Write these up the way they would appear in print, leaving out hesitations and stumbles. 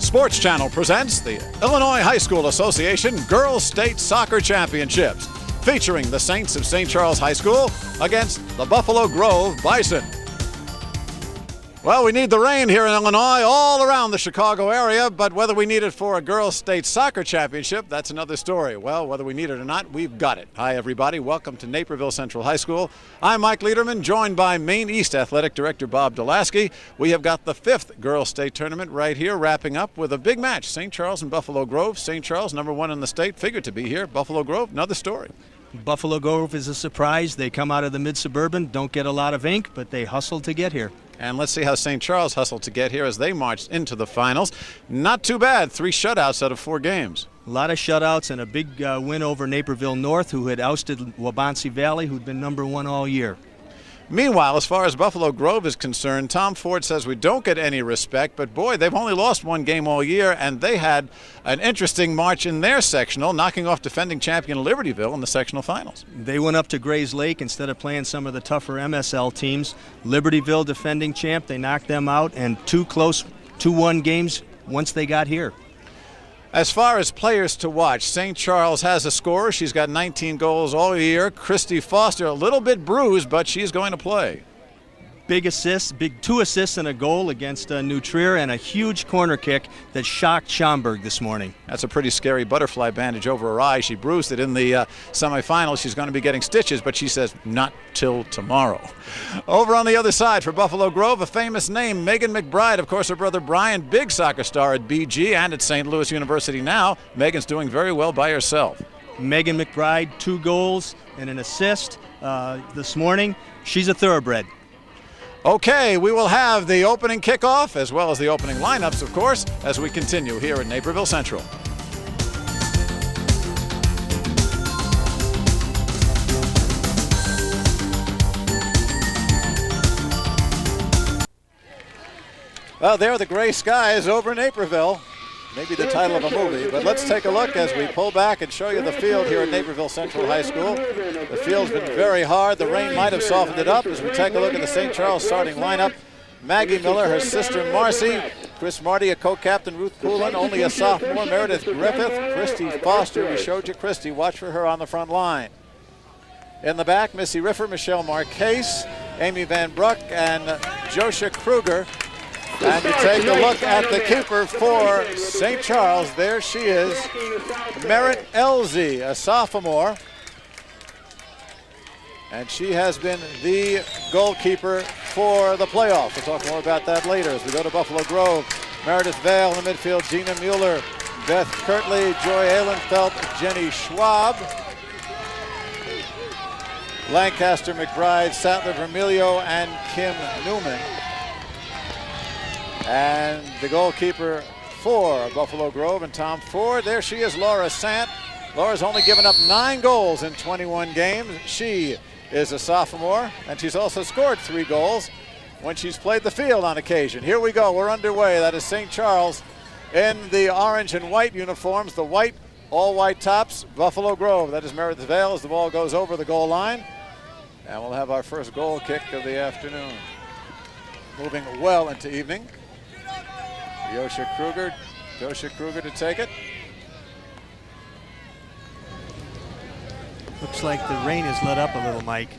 Sports Channel presents the Illinois High School Association Girls State Soccer Championships, featuring the Saints of St. Charles High School against the Buffalo Grove Bison. Well, we need the rain here in Illinois, all around the Chicago area, but whether we need it for a girls' state soccer championship, that's another story. Well, whether we need it or not, we've got it. Hi, everybody. Welcome to Naperville Central High School. I'm Mike Lederman, joined by Maine East Athletic Director Bob Dulaski. We have got the 5th girls' state tournament right here, wrapping up with a big match, St. Charles and Buffalo Grove. St. Charles, #1 in the state, figured to be here. Buffalo Grove, another story. Buffalo Grove is a surprise. They come out of the mid-suburban, don't get a lot of ink, but they hustle to get here. And let's see how St. Charles hustled to get here as they marched into the finals. Not too bad, 3 shutouts out of 4 games. A lot of shutouts and a big win over Naperville North, who had ousted Waubonsie Valley, who'd been #1 all year. Meanwhile, as far as Buffalo Grove is concerned, Tom Ford says we don't get any respect, but boy, they've only lost 1 game all year, and they had an interesting march in their sectional, knocking off defending champion Libertyville in the sectional finals. They went up to Grays Lake instead of playing some of the tougher MSL teams. Libertyville, defending champ, they knocked them out, and 2 close 2-1 games once they got here. As far as players to watch, St. Charles has a scorer. She's got 19 goals all year. Christy Foster, a little bit bruised, but she's going to play. Big assists, 2 assists and a goal against New Trier, and a huge corner kick that shocked Schaumburg this morning. That's a pretty scary butterfly bandage over her eye. She bruised it in the semifinals. She's going to be getting stitches, but she says not till tomorrow. Over on the other side for Buffalo Grove, a famous name, Megan McBride. Of course, her brother Brian, big soccer star at BG and at St. Louis University now. Megan's doing very well by herself. Megan McBride, 2 goals and an assist this morning. She's a thoroughbred. Okay, we will have the opening kickoff as well as the opening lineups, of course, as we continue here at Naperville Central. Well, there are the gray skies over Naperville. Maybe the title of a movie, but let's take a look as we pull back and show you the field here at Naperville Central High School. The field's been very hard. The rain might have softened it up as we take a look at the St. Charles starting lineup. Maggie Miller, her sister Marcy, Chris Marty, a co-captain, Ruth Poulin, only a sophomore, Meredith Griffith, Christy Foster. We showed you Christy. Watch for her on the front line. In the back, Missy Riffer, Michelle Marquez, Amy Van Bruck, and Josha Kruger. And you take a look at the keeper for St. Charles. There she is, Merritt Elsie, a sophomore. And she has been the goalkeeper for the playoffs. We'll talk more about that later as we go to Buffalo Grove. Meredith Vale in the midfield, Gina Mueller, Beth Kirtley, Joy Ehlenfeld, Jenny Schwab, Lancaster, McBride, Sattler, Vermilio, and Kim Newman. And the goalkeeper for Buffalo Grove and Tom Ford, there she is, Laura Sant. Laura's only given up 9 goals in 21 games. She is a sophomore, and she's also scored 3 goals when she's played the field on occasion. Here we go, we're underway. That is St. Charles in the orange and white uniforms, the white, all white tops, Buffalo Grove. That is Meredith Vale as the ball goes over the goal line. And we'll have our first goal kick of the afternoon. Moving well into evening. Josha Kruger to take it. Looks like the rain has let up a little, Mike.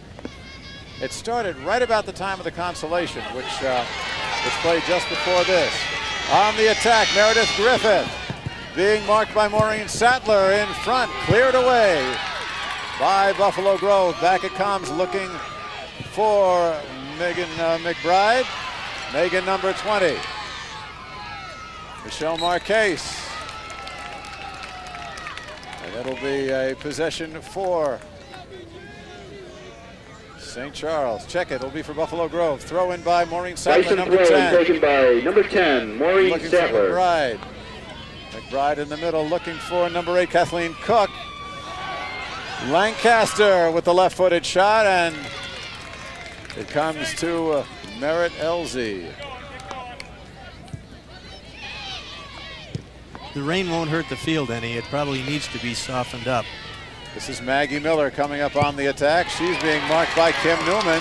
It started right about the time of the consolation, which played just before this. On the attack, Meredith Griffith being marked by Maureen Sattler in front, cleared away by Buffalo Grove. Back it comes, looking for Megan McBride. Megan, number 20. Michelle Marquez. And it'll be a possession for St. Charles. Check it, it'll be for Buffalo Grove. Throw in by Maureen Sattler, number 10. Taken by number 10, Maureen looking Sattler. For McBride. McBride in the middle, looking for number 8, Kathleen Cook. Lancaster with the left-footed shot, and it comes to Merritt Elsie. The rain won't hurt the field any. It probably needs to be softened up. This is Maggie Miller coming up on the attack. She's being marked by Kim Newman.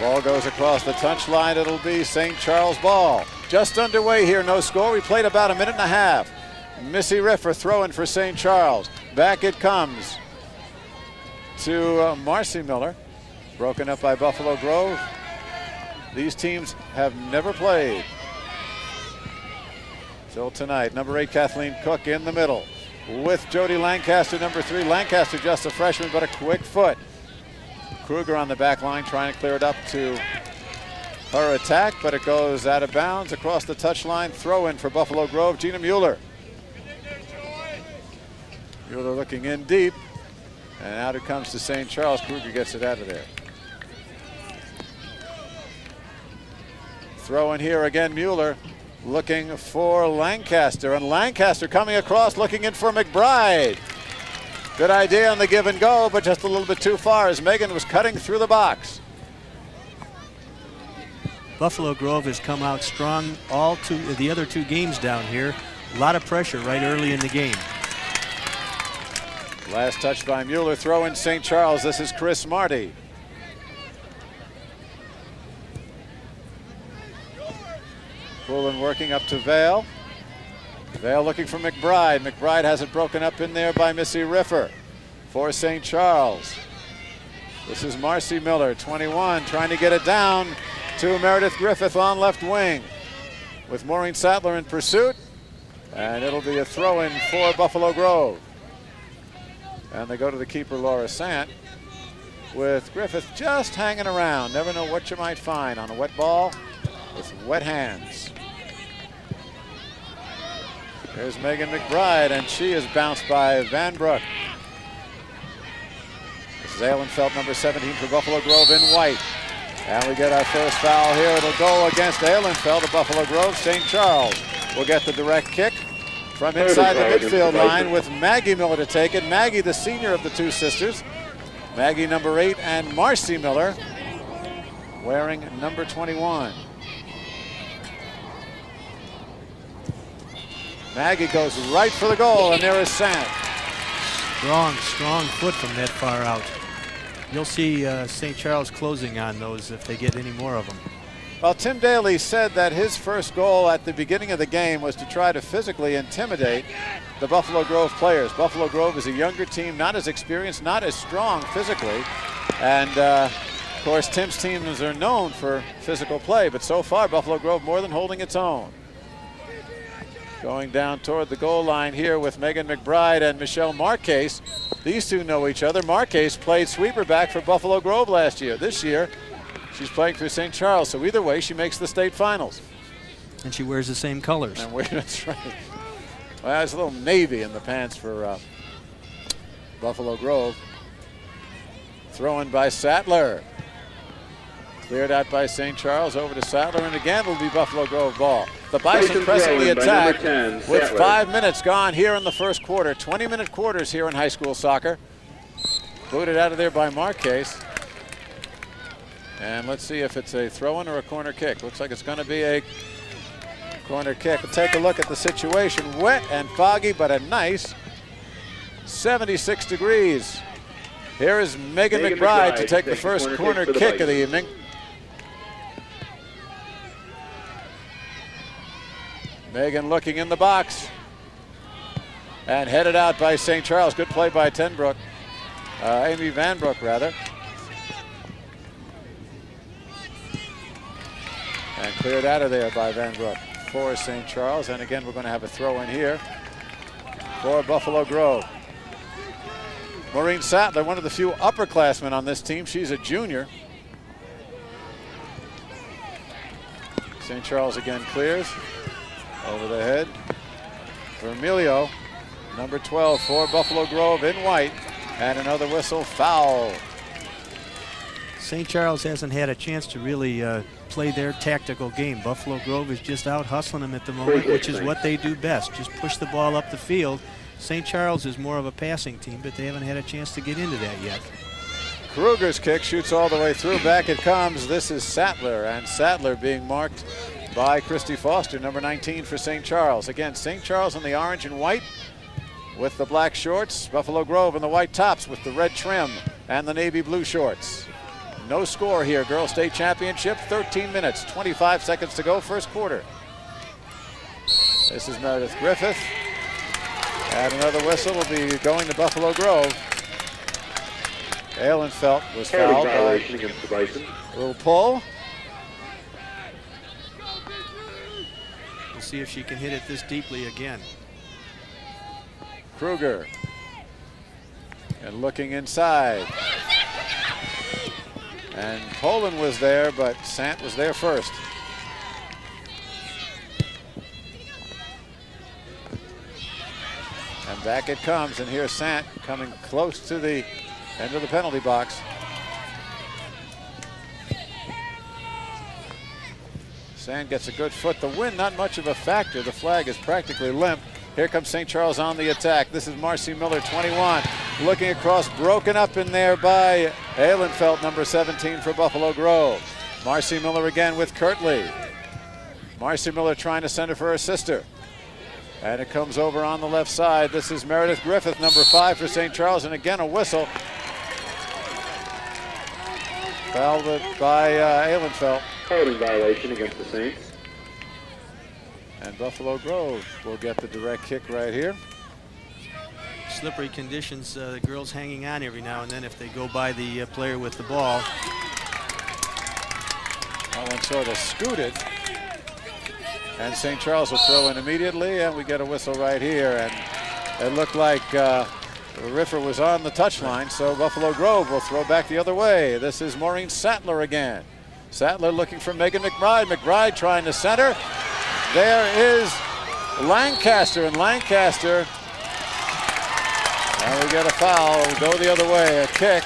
Ball goes across the touchline. It'll be St. Charles ball. just underway here, no score. We played about a minute and a half. Missy Riffer throwing for St. Charles. Back it comes to Marcy Miller. Broken up by Buffalo Grove. These teams have never played till tonight. Number 8, Kathleen Cook in the middle with Jody Lancaster, number 3. Lancaster just a freshman, but a quick foot. Kruger on the back line trying to clear it up to her attack, but it goes out of bounds across the touchline. Throw in for Buffalo Grove, Gina Mueller. Mueller looking in deep, and out it comes to St. Charles. Kruger gets it out of there. Throw in here again, Mueller looking for Lancaster, and Lancaster coming across looking in for McBride. Good idea on the give and go, but just a little bit too far as Megan was cutting through the box. Buffalo Grove has come out strong the other 2 games down here. A lot of pressure right early in the game. Last touch by Mueller. Throw in St. Charles. This is Chris Marty. Poulin working up to Vale. Vale looking for McBride. McBride has it broken up in there by Missy Riffer for St. Charles. This is Marcy Miller, 21, trying to get it down to Meredith Griffith on left wing with Maureen Sattler in pursuit. And it'll be a throw-in for Buffalo Grove. And they go to the keeper, Laura Sant, with Griffith just hanging around. Never know what you might find on a wet ball with wet hands. There's Megan McBride, and she is bounced by Van Broek. This is Ehlenfeld, number 17 for Buffalo Grove in white. And we get our first foul here. It'll go against Ehlenfeld of Buffalo Grove. St. Charles will get the direct kick from inside the midfield line with Maggie Miller to take it. Maggie, the senior of the 2 sisters. Maggie, number 8, and Marcy Miller wearing number 21. Maggie goes right for the goal, and there is Sant. Strong foot from that far out. You'll see St. Charles closing on those if they get any more of them. Well, Tim Daly said that his first goal at the beginning of the game was to try to physically intimidate the Buffalo Grove players. Buffalo Grove is a younger team, not as experienced, not as strong physically. And, of course, Tim's teams are known for physical play, but so far Buffalo Grove more than holding its own. Going down toward the goal line here with Megan McBride and Michelle Marquez. These 2 know each other. Marquez played sweeper back for Buffalo Grove last year. This year, she's playing for St. Charles, so either way, she makes the state finals. And she wears the same colors. And that's right. Well, there's a little navy in the pants for Buffalo Grove. Thrown by Sattler. Cleared out by St. Charles, over to Sattler, and again it'll be Buffalo Grove ball. The Bison pressing the attack with 5 minutes gone here in the first quarter. 20-minute quarters here in high school soccer. Booted out of there by Marquez. And let's see if it's a throw-in or a corner kick. Looks like it's going to be a corner kick. We'll take a look at the situation. Wet and foggy, but a nice 76 degrees. Here is Megan McBride to take the first corner kick of the evening. Megan looking in the box. And headed out by St. Charles. Good play by Amy Van Broek, rather. And cleared out of there by Van Broek for St. Charles. And again, we're going to have a throw in here for Buffalo Grove. Maureen Sattler, one of the few upperclassmen on this team. She's a junior. St. Charles again clears. Over the head. Vermilio, number 12 for Buffalo Grove in white. And another whistle, foul. St. Charles hasn't had a chance to really play their tactical game. Buffalo Grove is just out hustling them at the moment, which is what they do best. Just push the ball up the field. St. Charles is more of a passing team, but they haven't had a chance to get into that yet. Kruger's kick shoots all the way through. Back it comes. This is Sattler, and Sattler being marked by Christy Foster, number 19 for St. Charles. Again, St. Charles in the orange and white with the black shorts. Buffalo Grove in the white tops with the red trim and the navy blue shorts. No score here. Girls State Championship, 13 minutes, 25 seconds to go, first quarter. This is Meredith Griffith. And another whistle will be going to Buffalo Grove. Ahlenfeld was fouled by against the Bison. a little pull. We'll see if she can hit it this deeply again. Kruger. And looking inside. And Poland was there, but Sant was there first. And back it comes, and here's Sant coming close to the end of the penalty box. Sant gets a good foot. The wind, not much of a factor. The flag is practically limp. Here comes St. Charles on the attack. This is Marcy Miller, 21. Looking across, broken up in there by Ahlenfeld, number 17 for Buffalo Grove. Marcy Miller again with Kirtley. Marcy Miller trying to send it for her sister. And it comes over on the left side. This is Meredith Griffith, number 5 for St. Charles, and again a whistle. Fouled by Ahlenfeld. Holding violation against the Saints. And Buffalo Grove will get the direct kick right here. Slippery conditions, the girls hanging on every now and then if they go by the player with the ball. That one sort of scooted. And St. Charles will throw in immediately, and we get a whistle right here. And it looked like Riffer was on the touchline, so Buffalo Grove will throw back the other way. This is Maureen Sattler again. Sattler looking for Megan McBride. McBride trying to center. There is Lancaster, and Lancaster, and we get a foul. Go the other way, a kick.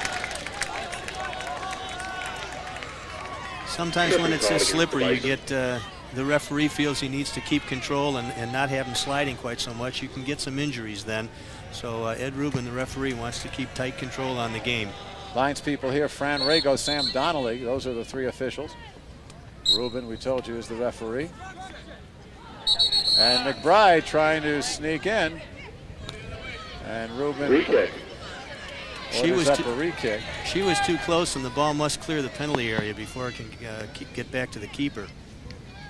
Sometimes when it's this slippery, you get the referee feels he needs to keep control and not have him sliding quite so much. You can get some injuries then. So Ed Rubin, the referee, wants to keep tight control on the game. Lines people here, Fran Rago, Sam Donnelly. Those are the 3 officials. Rubin, we told you, is the referee. And McBride trying to sneak in. And Rubin She was up a re-kick. She was too close, and the ball must clear the penalty area before it can get back to the keeper.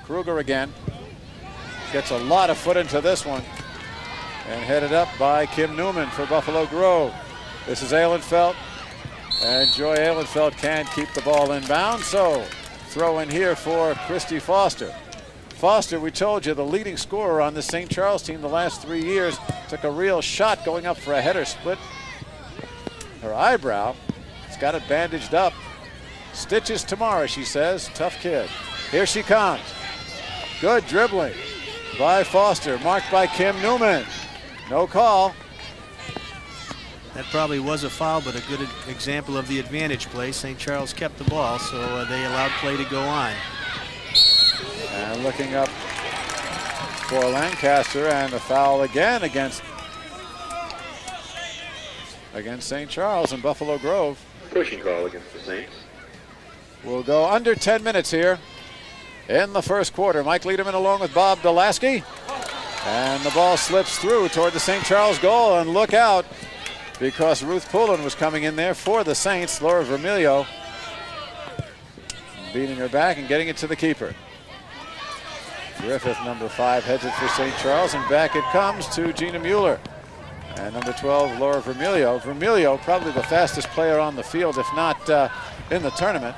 Kruger again. Gets a lot of foot into this one. And headed up by Kim Newman for Buffalo Grove. This is Ahlenfeld. And Joy Ahlenfeld can't keep the ball in bounds, so throw in here for Christy Foster. Foster, we told you, the leading scorer on the St. Charles team the last 3 years, took a real shot going up for a header, split her eyebrow. It's got it bandaged up. Stitches tomorrow, she says. Tough kid. Here she comes. Good dribbling by Foster, marked by Kim Newman. No call. That probably was a foul, but a good example of the advantage play. St. Charles kept the ball, so they allowed play to go on. And looking up for Lancaster, and a foul again against St. Charles and Buffalo Grove. Pushing call against the Saints. We'll go under 10 minutes here in the first quarter. Mike Liederman along with Bob Delaski. And the ball slips through toward the St. Charles goal, and look out, because Ruth Pullen was coming in there for the Saints. Laura Vermilio beating her back and getting it to the keeper. Griffith, number 5, heads it for St. Charles, and back it comes to Gina Mueller. And number 12, Laura Vermilio. Vermilio, probably the fastest player on the field, if not in the tournament.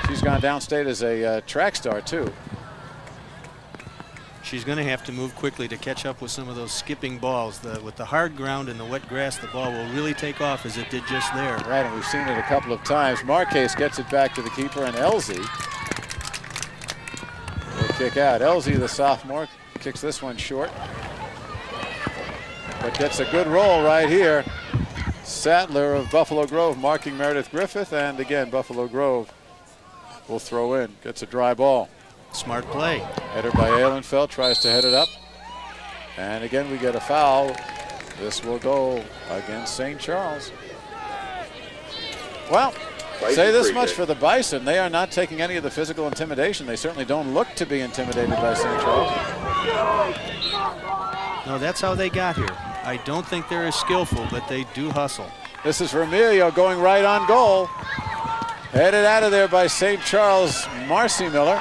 She's gone downstate as a track star, too. She's going to have to move quickly to catch up with some of those skipping balls. With the hard ground and the wet grass, the ball will really take off as it did just there. Right, and we've seen it a couple of times. Marquez gets it back to the keeper, and Elsie will kick out. Elsie, the sophomore, kicks this one short, but gets a good roll right here. Sattler of Buffalo Grove marking Meredith Griffith, and again, Buffalo Grove will throw in. Gets a dry ball. Smart play. Header by Ahlenfeld, tries to head it up. And again, we get a foul. This will go against St. Charles. Well, say this much for the Bison. They are not taking any of the physical intimidation. They certainly don't look to be intimidated by St. Charles. No, that's how they got here. I don't think they're as skillful, but they do hustle. This is Vermilio going right on goal. Headed out of there by St. Charles, Marcy Miller.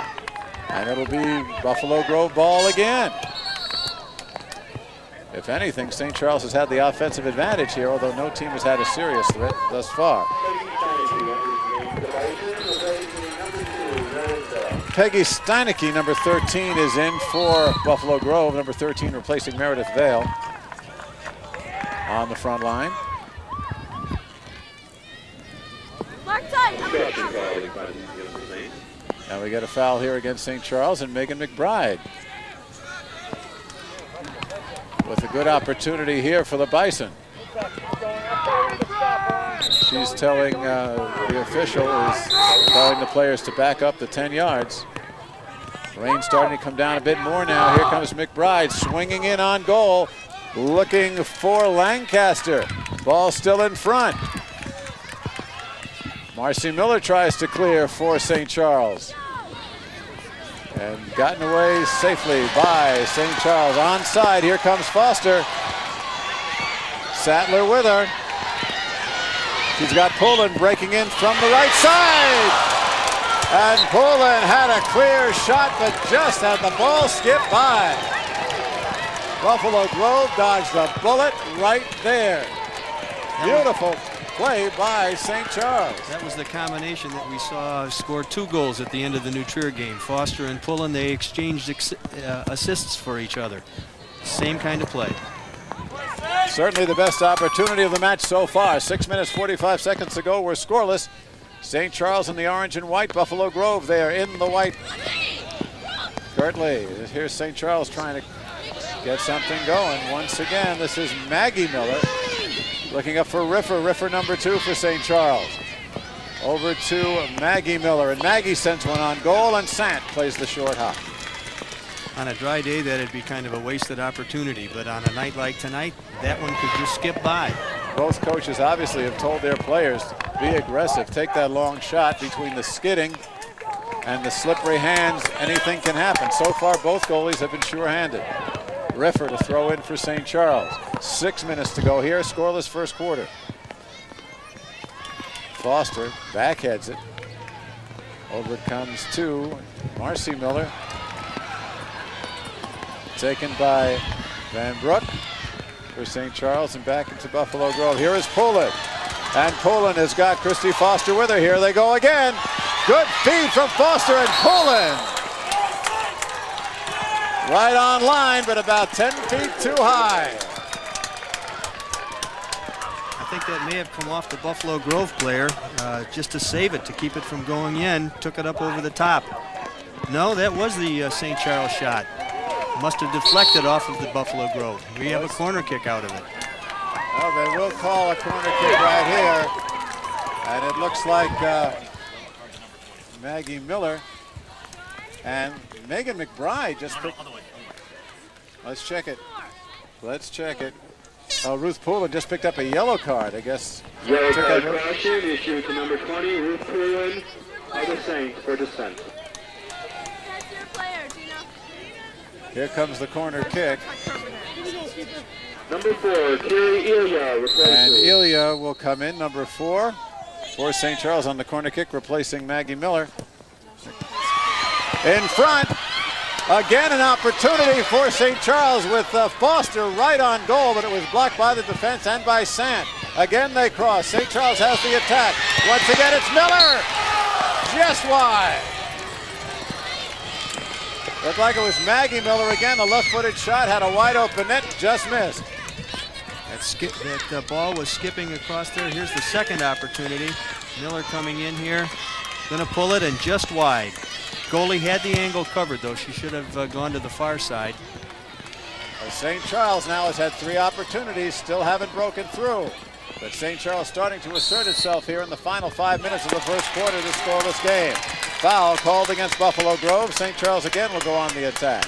And it'll be Buffalo Grove ball again. If anything, St. Charles has had the offensive advantage here, although no team has had a serious threat thus far. Peggy Steinecke, number 13, is in for Buffalo Grove. Number 13 replacing Meredith Vale on the front line. Now we get a foul here against St. Charles, and Megan McBride with a good opportunity here for the Bison. She's telling the official is telling the players to back up the 10 yards. Rain starting to come down a bit more now. Here comes McBride swinging in on goal, looking for Lancaster. Ball still in front. Marcy Miller tries to clear for St. Charles. And gotten away safely by St. Charles. Onside, here comes Foster. Sattler with her. She's got Pullen breaking in from the right side. And Pullen had a clear shot, but just had the ball skip by. Buffalo Grove dodged a bullet right there. Beautiful play by St. Charles. That was the combination that we saw score 2 goals at the end of the New Trier game. Foster and Pullen, they exchanged assists for each other. Same kind of play. Certainly the best opportunity of the match so far. 6 minutes, 45 seconds to go. We're scoreless. St. Charles in the orange and white. Buffalo Grove there in the white. Curtly. Here's St. Charles trying to get something going. Once again, this is Maggie Miller. Looking up for Riffer. Riffer number 2 for St. Charles. Over to Maggie Miller. And Maggie sends one on goal, and Sant plays the short hop. On a dry day, that'd be kind of a wasted opportunity. But on a night like tonight, that one could just skip by. Both coaches obviously have told their players to be aggressive. Take that long shot. Between the skidding and the slippery hands, anything can happen. So far, both goalies have been sure-handed. Riffer to throw in for St. Charles. 6 minutes to go here. Scoreless first quarter. Foster backheads it. Over it comes to Marcy Miller. Taken by Van Broek for St. Charles, and back into Buffalo Grove. Here is Pullen. And Pullen has got Christy Foster with her. Here they go again. Good feed from Foster, and Pullen. Right on line, but about 10 feet too high. I think that may have come off the Buffalo Grove player just to save it, to keep it from going in. Took it up over the top. No, that was the St. Charles shot. Must have deflected off of the Buffalo Grove. We have a corner kick out of it. Well, they will call a corner kick right here. And it looks like Maggie Miller and Megan McBride just picked. Let's check it. Let's check it. Oh, Ruth Pullen just picked up a yellow card, I guess. Yellow card caution issued to number 20, Ruth Pullen of the Saints for dissent. Here comes the corner kick. Number 4, Kerry Ilya replaces. And Ilya will come in, number 4, for St. Charles on the corner kick, replacing Maggie Miller. In front, again an opportunity for St. Charles with Foster right on goal, but it was blocked by the defense and by Sant. Again they cross. St. Charles has the attack. Once again it's Miller. Just wide. Looked like it was Maggie Miller again. The left-footed shot had a wide open net, just missed. That ball was skipping across there. Here's the second opportunity. Miller coming in here. Gonna pull it, and just wide. Goalie had the angle covered, though. She should have gone to the far side. St. Charles now has had 3 opportunities, still haven't broken through. But St. Charles starting to assert itself here in the final 5 minutes of the first quarter of this scoreless game. Foul called against Buffalo Grove. St. Charles again will go on the attack.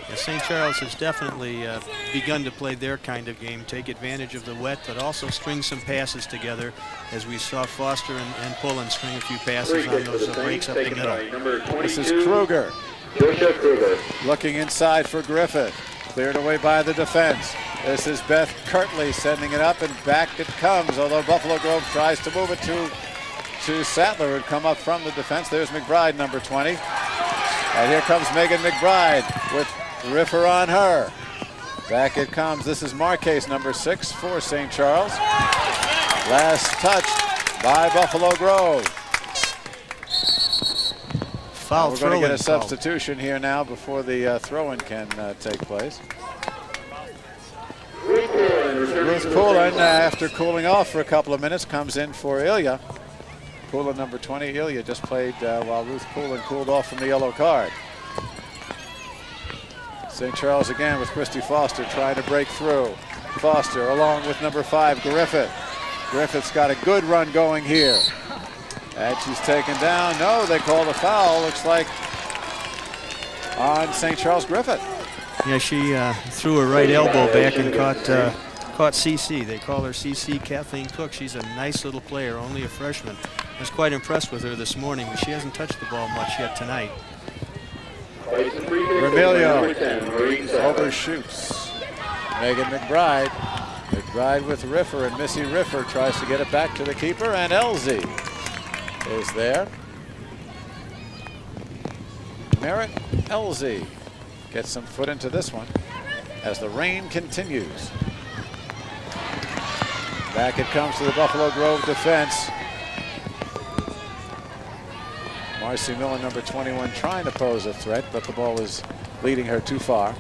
Yeah, St. Charles has definitely begun to play their kind of game, take advantage of the wet, but also string some passes together, as we saw Foster and Pullen string a few passes on those breaks up the middle. This is Kruger. Looking inside for Griffith. Cleared away by the defense. This is Beth Kirtley sending it up, and back it comes, although Buffalo Grove tries to move it to Sattler, who'd come up from the defense. There's McBride, number 20. And here comes Megan McBride with Riffer on her. Back it comes. This is Marquez, number 6 for St. Charles. Last touch by Buffalo Grove. Foul. We're going to get a substitution here now before the throw-in can take place. Ruth Poulin, after cooling off for a couple of minutes, comes in for Ilya. Poulin, number 20. Ilya just played while Ruth Poulin cooled off from the yellow card. St. Charles again with Christy Foster trying to break through. Foster along with number 5, Griffith. Griffith's got a good run going here. And she's taken down. No, they called a foul, looks like, on St. Charles Griffith. Yeah, she threw her right elbow back and caught CC. They call her CC Kathleen Cook. She's a nice little player, only a freshman. I was quite impressed with her this morning, but she hasn't touched the ball much yet tonight. Remilio overshoots. Megan McBride. McBride with Riffer, and Missy Riffer tries to get it back to the keeper, and Elsie is there. Merritt Elsie gets some foot into this one as the rain continues. Back it comes to the Buffalo Grove defense. Marcy Miller, number 21, trying to pose a threat, but the ball is leading her too far.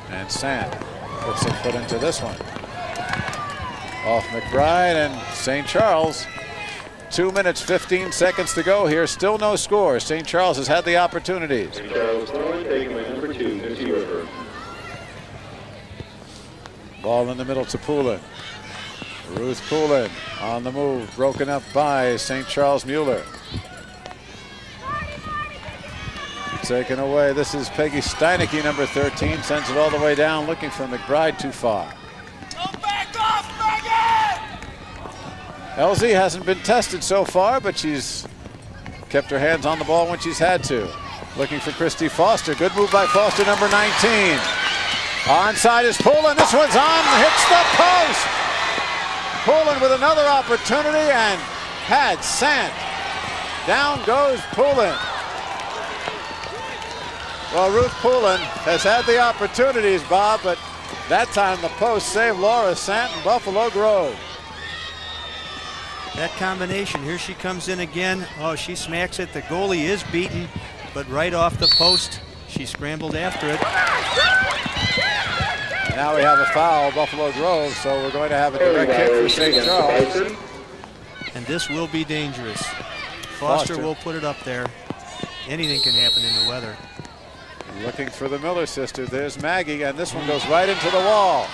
And Sand puts some foot into this one. Off McBride, and St. Charles. 2 minutes, 15 seconds to go here. Still no score. St. Charles has had the opportunities. St. Charles taking by number 2, Missy River. Ball in the middle to Poulin. Ruth Poulin on the move, broken up by St. Charles Mueller. Taken away. This is Peggy Steinecke, number 13. Sends it all the way down, looking for McBride too far. Back off, Megan! Elsie hasn't been tested so far, but she's kept her hands on the ball when she's had to. Looking for Christy Foster. Good move by Foster, number 19. Onside is Poulin. This one's on, hits the post. Poulin with another opportunity and had Sant. Down goes Poulin. Well, Ruth Poulin has had the opportunities, Bob, but that time the post saved Laura Sant and Buffalo Grove. That combination, here she comes in again. Oh, she smacks it. The goalie is beaten, but right off the post, she scrambled after it. And now we have a foul, Buffalo Grove, so we're going to have a direct hit for St. Charles. And this will be dangerous. Foster will put it up there. Anything can happen in the weather. Looking for the Miller sisters. There's Maggie, and this one goes right into the wall.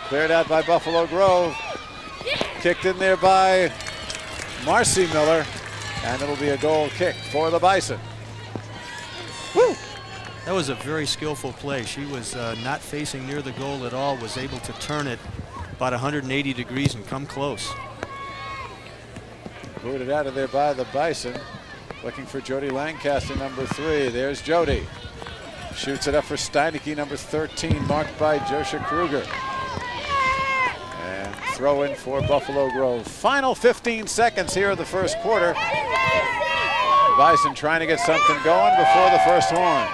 Cleared out by Buffalo Grove. Kicked in there by Marcy Miller, and it'll be a goal kick for the Bison. Woo! That was a very skillful play. She was not facing near the goal at all, was able to turn it about 180 degrees and come close. Booted out of there by the Bison. Looking for Jody Lancaster, number 3. There's Jody. Shoots it up for Steinecke, number 13, marked by Josha Kruger. And throw in for Buffalo Grove. Final 15 seconds here of the first quarter. Bison trying to get something going before the first horn.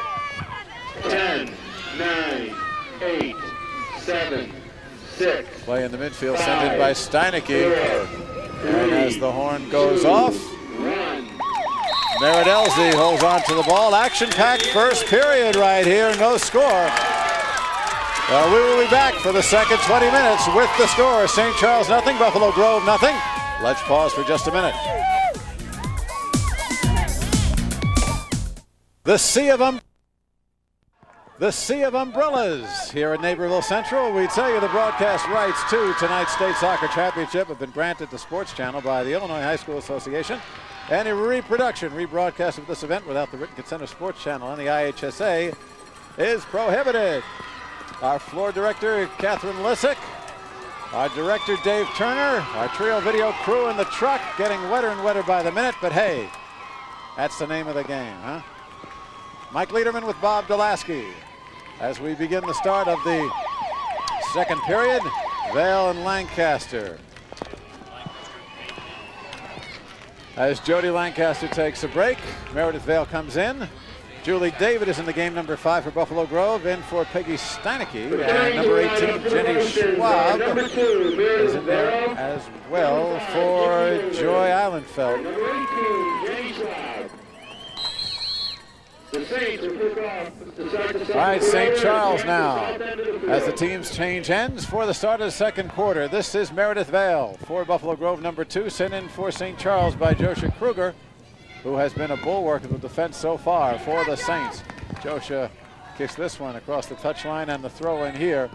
10, 9, 8, 7, 6. Play in the midfield, sent in by Steinecke. And as the horn goes off, Merritt Elsie holds on to the ball. Action-packed first period right here, no score. Well, we will be back for the second 20 minutes with the score. St. Charles nothing, Buffalo Grove nothing. Let's pause for just a minute. The sea of umbrellas here at Naperville Central. We tell you the broadcast rights to tonight's state soccer championship have been granted to Sports Channel by the Illinois High School Association. Any rebroadcast of this event without the written consent of Sports Channel and the IHSA is prohibited. Our floor director, Catherine Lissick. Our director, Dave Turner. Our trio video crew in the truck, getting wetter and wetter by the minute, but hey, that's the name of the game, huh? Mike Lederman with Bob Dulaski. As we begin the start of the second period, Vale and Lancaster. As Jody Lancaster takes a break, Meredith Vale comes in. Julie David is in the game, number 5 for Buffalo Grove. In for Peggy Steinecke. And number 18, Jenny Schwab, is in there as well for Joy Islandfeld. All right, St. Charles now, as the teams change ends for the start of the second quarter. This is Meredith Vale for Buffalo Grove, number 2, sent in for St. Charles by Josha Kruger, who has been a bulwark of the defense so far for the Saints. Josha kicks this one across the touchline, and the throw in here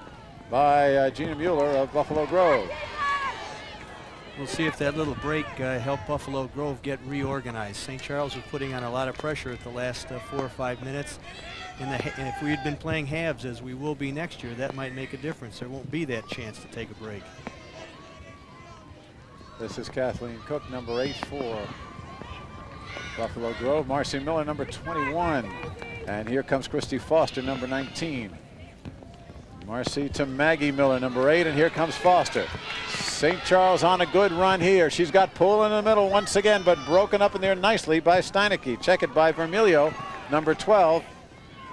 by Gina Mueller of Buffalo Grove. We'll see if that little break helped Buffalo Grove get reorganized. St. Charles was putting on a lot of pressure at the last 4 or 5 minutes. And if we had been playing halves, as we will be next year, that might make a difference. There won't be that chance to take a break. This is Kathleen Cook, number 8 for Buffalo Grove. Marcy Miller, number 21. And here comes Christy Foster, number 19. Marcy to Maggie Miller, number 8, and here comes Foster. St. Charles on a good run here. She's got Poole in the middle once again, but broken up in there nicely by Steinecke. Check it by Vermilio, number 12.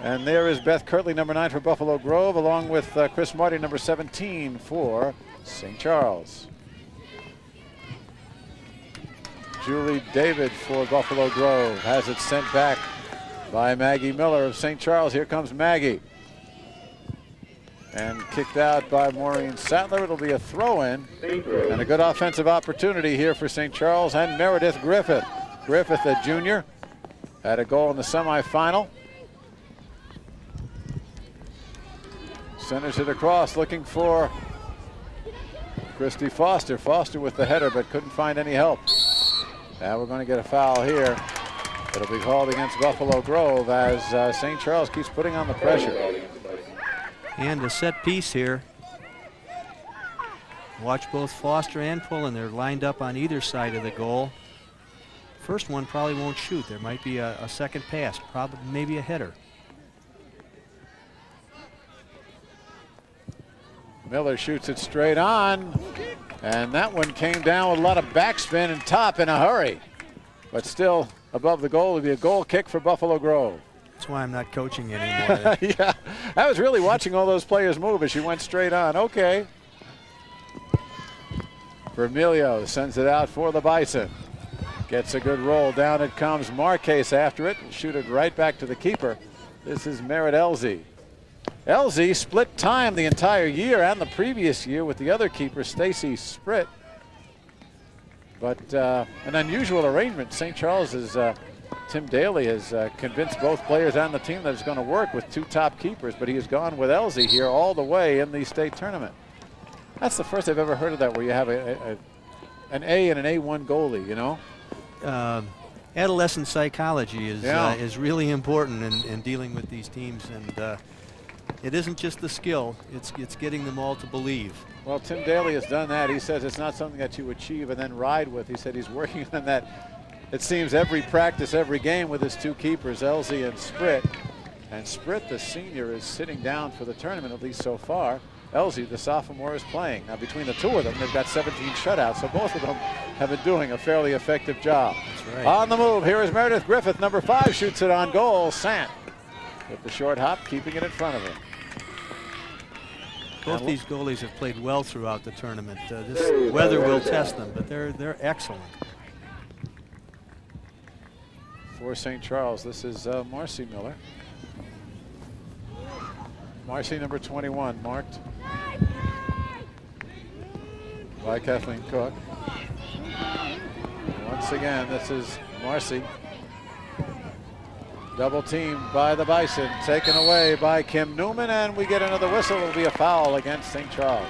And there is Beth Kirtley, number 9 for Buffalo Grove, along with Chris Marty, number 17 for St. Charles. Julie David for Buffalo Grove has it sent back by Maggie Miller of St. Charles. Here comes Maggie. And kicked out by Maureen Sattler. It'll be a throw-in and a good offensive opportunity here for St. Charles and Meredith Griffith. Griffith, a junior, had a goal in the semifinal. Centers it across, looking for Christy Foster. Foster with the header, but couldn't find any help. Now we're going to get a foul here. It'll be called against Buffalo Grove as St. Charles keeps putting on the pressure. And a set piece here. Watch both Foster and Pullen. They're lined up on either side of the goal. First one probably won't shoot. There might be a second pass, probably maybe a header. Miller shoots it straight on, and that one came down with a lot of backspin and top in a hurry. But still above the goal. It'll be a goal kick for Buffalo Grove. That's why I'm not coaching anymore. Yeah, I was really watching all those players move as she went straight on. Okay. Vermilio sends it out for the Bison. Gets a good roll. Down it comes. Marquez after it. Shoot it right back to the keeper. This is Merritt Elsie. Elsie split time the entire year and the previous year with the other keeper, Stacy Spritt. But an unusual arrangement. St. Charles is Tim Daly has convinced both players and the team that it's going to work with 2 top keepers, but he has gone with Elsie here all the way in the state tournament. That's the first I've ever heard of that, where you have an A and an A1 goalie, you know? Adolescent psychology is really important in dealing with these teams, and it isn't just the skill, it's getting them all to believe. Well, Tim Daly has done that. He says it's not something that you achieve and then ride with. He said he's working on that. It seems every practice, every game with his 2 keepers, Elsie and Spritt. And Spritt, the senior, is sitting down for the tournament, at least so far. Elsie, the sophomore, is playing. Now, between the 2 of them, they've got 17 shutouts, so both of them have been doing a fairly effective job. That's right. On the move, here is Meredith Griffith, number 5, shoots it on goal. Sant with the short hop, keeping it in front of him. Both these goalies have played well throughout the tournament. This weather will test them, but they're excellent. For St. Charles, this is Marcy Miller. Marcy, number 21, marked by Kathleen Cook. Once again, this is Marcy. Double teamed by the Bison, taken away by Kim Newman, and we get another whistle. It'll be a foul against St. Charles.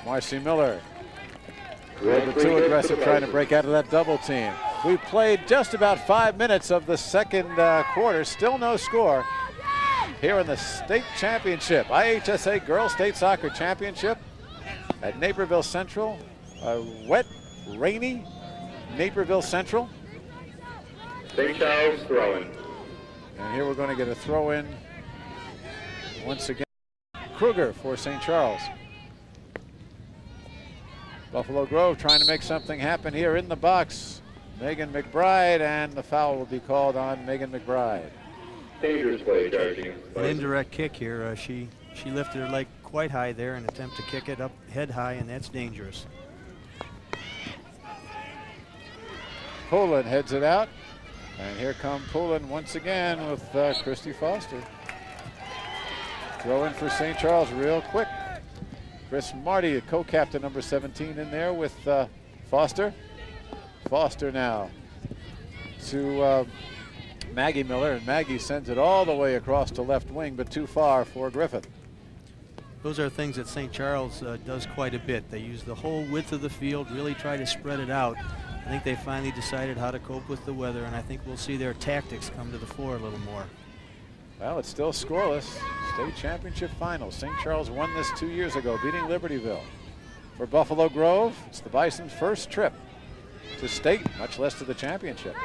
Marcy Miller, a little bit too aggressive, trying to break out of that double team. We played just about 5 minutes of the second quarter, still no score here in the state championship, IHSA Girls State Soccer Championship at Naperville Central. A wet, rainy Naperville Central. St. Charles throwing. And here we're going to get a throw in once again. Kruger for St. Charles. Buffalo Grove trying to make something happen here in the box. Megan McBride, and the foul will be called on Megan McBride. Dangerous play, charging. An indirect kick here. She lifted her leg quite high there in an attempt to kick it up head high, and that's dangerous. Poland heads it out. And here come Poland once again with Christy Foster. Throw in for St. Charles real quick. Chris Marty, co-captain number 17 in there with Foster. Foster now to Maggie Miller, and Maggie sends it all the way across to left wing, but too far for Griffith. Those are things that St. Charles does quite a bit. They use the whole width of the field, really try to spread it out. I think they finally decided how to cope with the weather, and I think we'll see their tactics come to the fore a little more. Well, it's still scoreless. State championship final. St. Charles won this 2 years ago, beating Libertyville. For Buffalo Grove, it's the Bison's first trip to state, much less to the championship.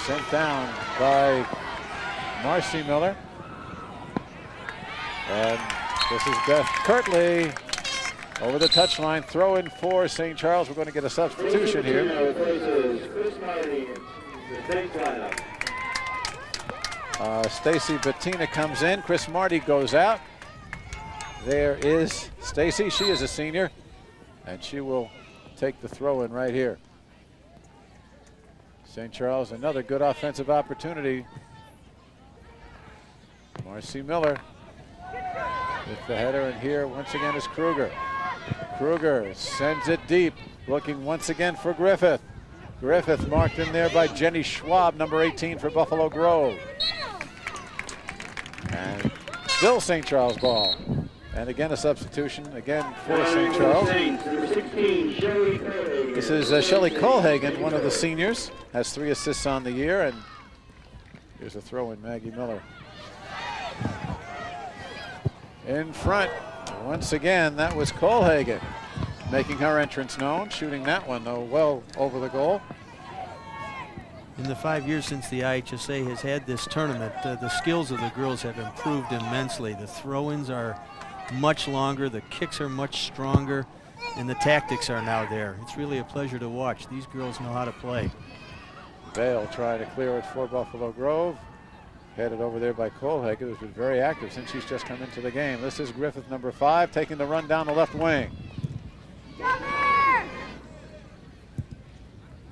Sent down by Marcy Miller. And this is Beth Kirtley over the touchline. Throw in for St. Charles. We're going to get a substitution here. Stacy Bettina comes in. Chris Marty goes out. There is Stacy. She is a senior, and she will take the throw in right here. St. Charles, another good offensive opportunity. Marcy Miller with the header, and here once again is Kruger. Kruger sends it deep, looking once again for Griffith. Griffith marked in there by Jenny Schwab, number 18 for Buffalo Grove. And still St. Charles ball. And again a substitution, again for St. Charles. This is Shelley Colhagen, one of the seniors, has 3 assists on the year, and here's a throw in Maggie Miller. In front, once again, that was Colhagen making her entrance known, shooting that one though well over the goal. In the 5 years since the IHSA has had this tournament, the skills of the girls have improved immensely. The throw-ins are much longer, the kicks are much stronger, and the tactics are now there. It's really a pleasure to watch. These girls know how to play. Bale trying to clear it for Buffalo Grove. Headed over there by Colhagen, who's been very active since she's just come into the game. This is Griffith, number 5, taking the run down the left wing.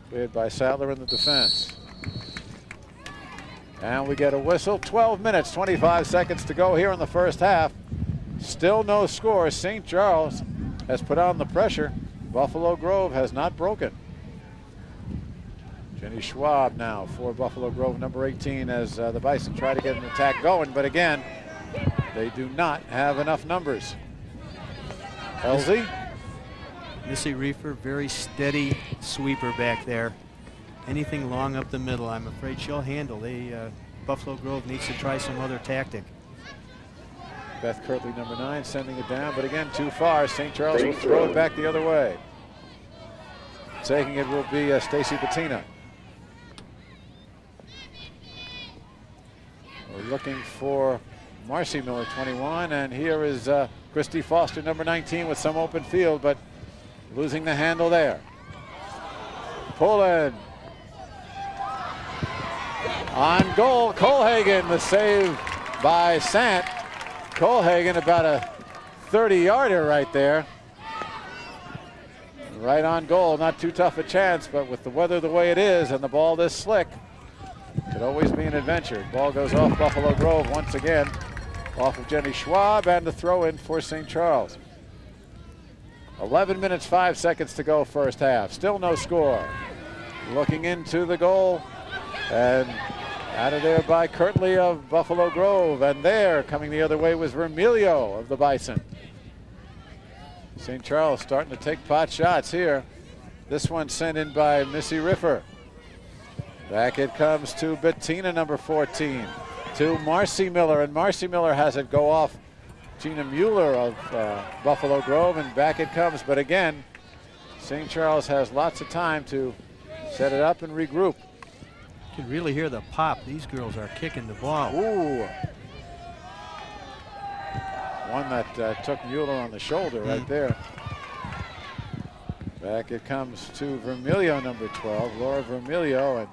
Cleared by Sadler in the defense. And we get a whistle. 12 minutes, 25 seconds to go here in the first half. Still no score. St. Charles has put on the pressure. Buffalo Grove has not broken. Jenny Schwab now for Buffalo Grove, number 18, as the Bison try to get an attack going, but again, they do not have enough numbers. LZ. Missy Reefer, very steady sweeper back there. Anything long up the middle, I'm afraid she'll handle. Buffalo Grove needs to try some other tactic. Beth Kirtley, number 9, sending it down, but again, too far. St. Charles will throw it back the other way. Taking it will be Stacy Bettina. We're looking for Marcy Miller, 21, and here is Christy Foster, number 19, with some open field, but losing the handle there. Poland. On goal, Colhagen, the save by Sant. Colhagen about a 30-yarder right there. Right on goal, not too tough a chance, but with the weather the way it is and the ball this slick, could always be an adventure. Ball goes off Buffalo Grove once again, off of Jenny Schwab, and the throw in for St. Charles. 11 minutes, 5 seconds to go first half. Still no score. Looking into the goal, and out of there by Kirtley of Buffalo Grove, and there coming the other way was Vermilio of the Bison. St. Charles starting to take pot shots here. This one sent in by Missy Riffer. Back it comes to Bettina, number 14, to Marcy Miller, and Marcy Miller has it go off Gina Mueller of Buffalo Grove, and back it comes. But again, St. Charles has lots of time to set it up and regroup. You can really hear the pop. These girls are kicking the ball. Ooh. One that took Mueller on the shoulder right there. Back it comes to Vermilio, number 12, Laura Vermilio, and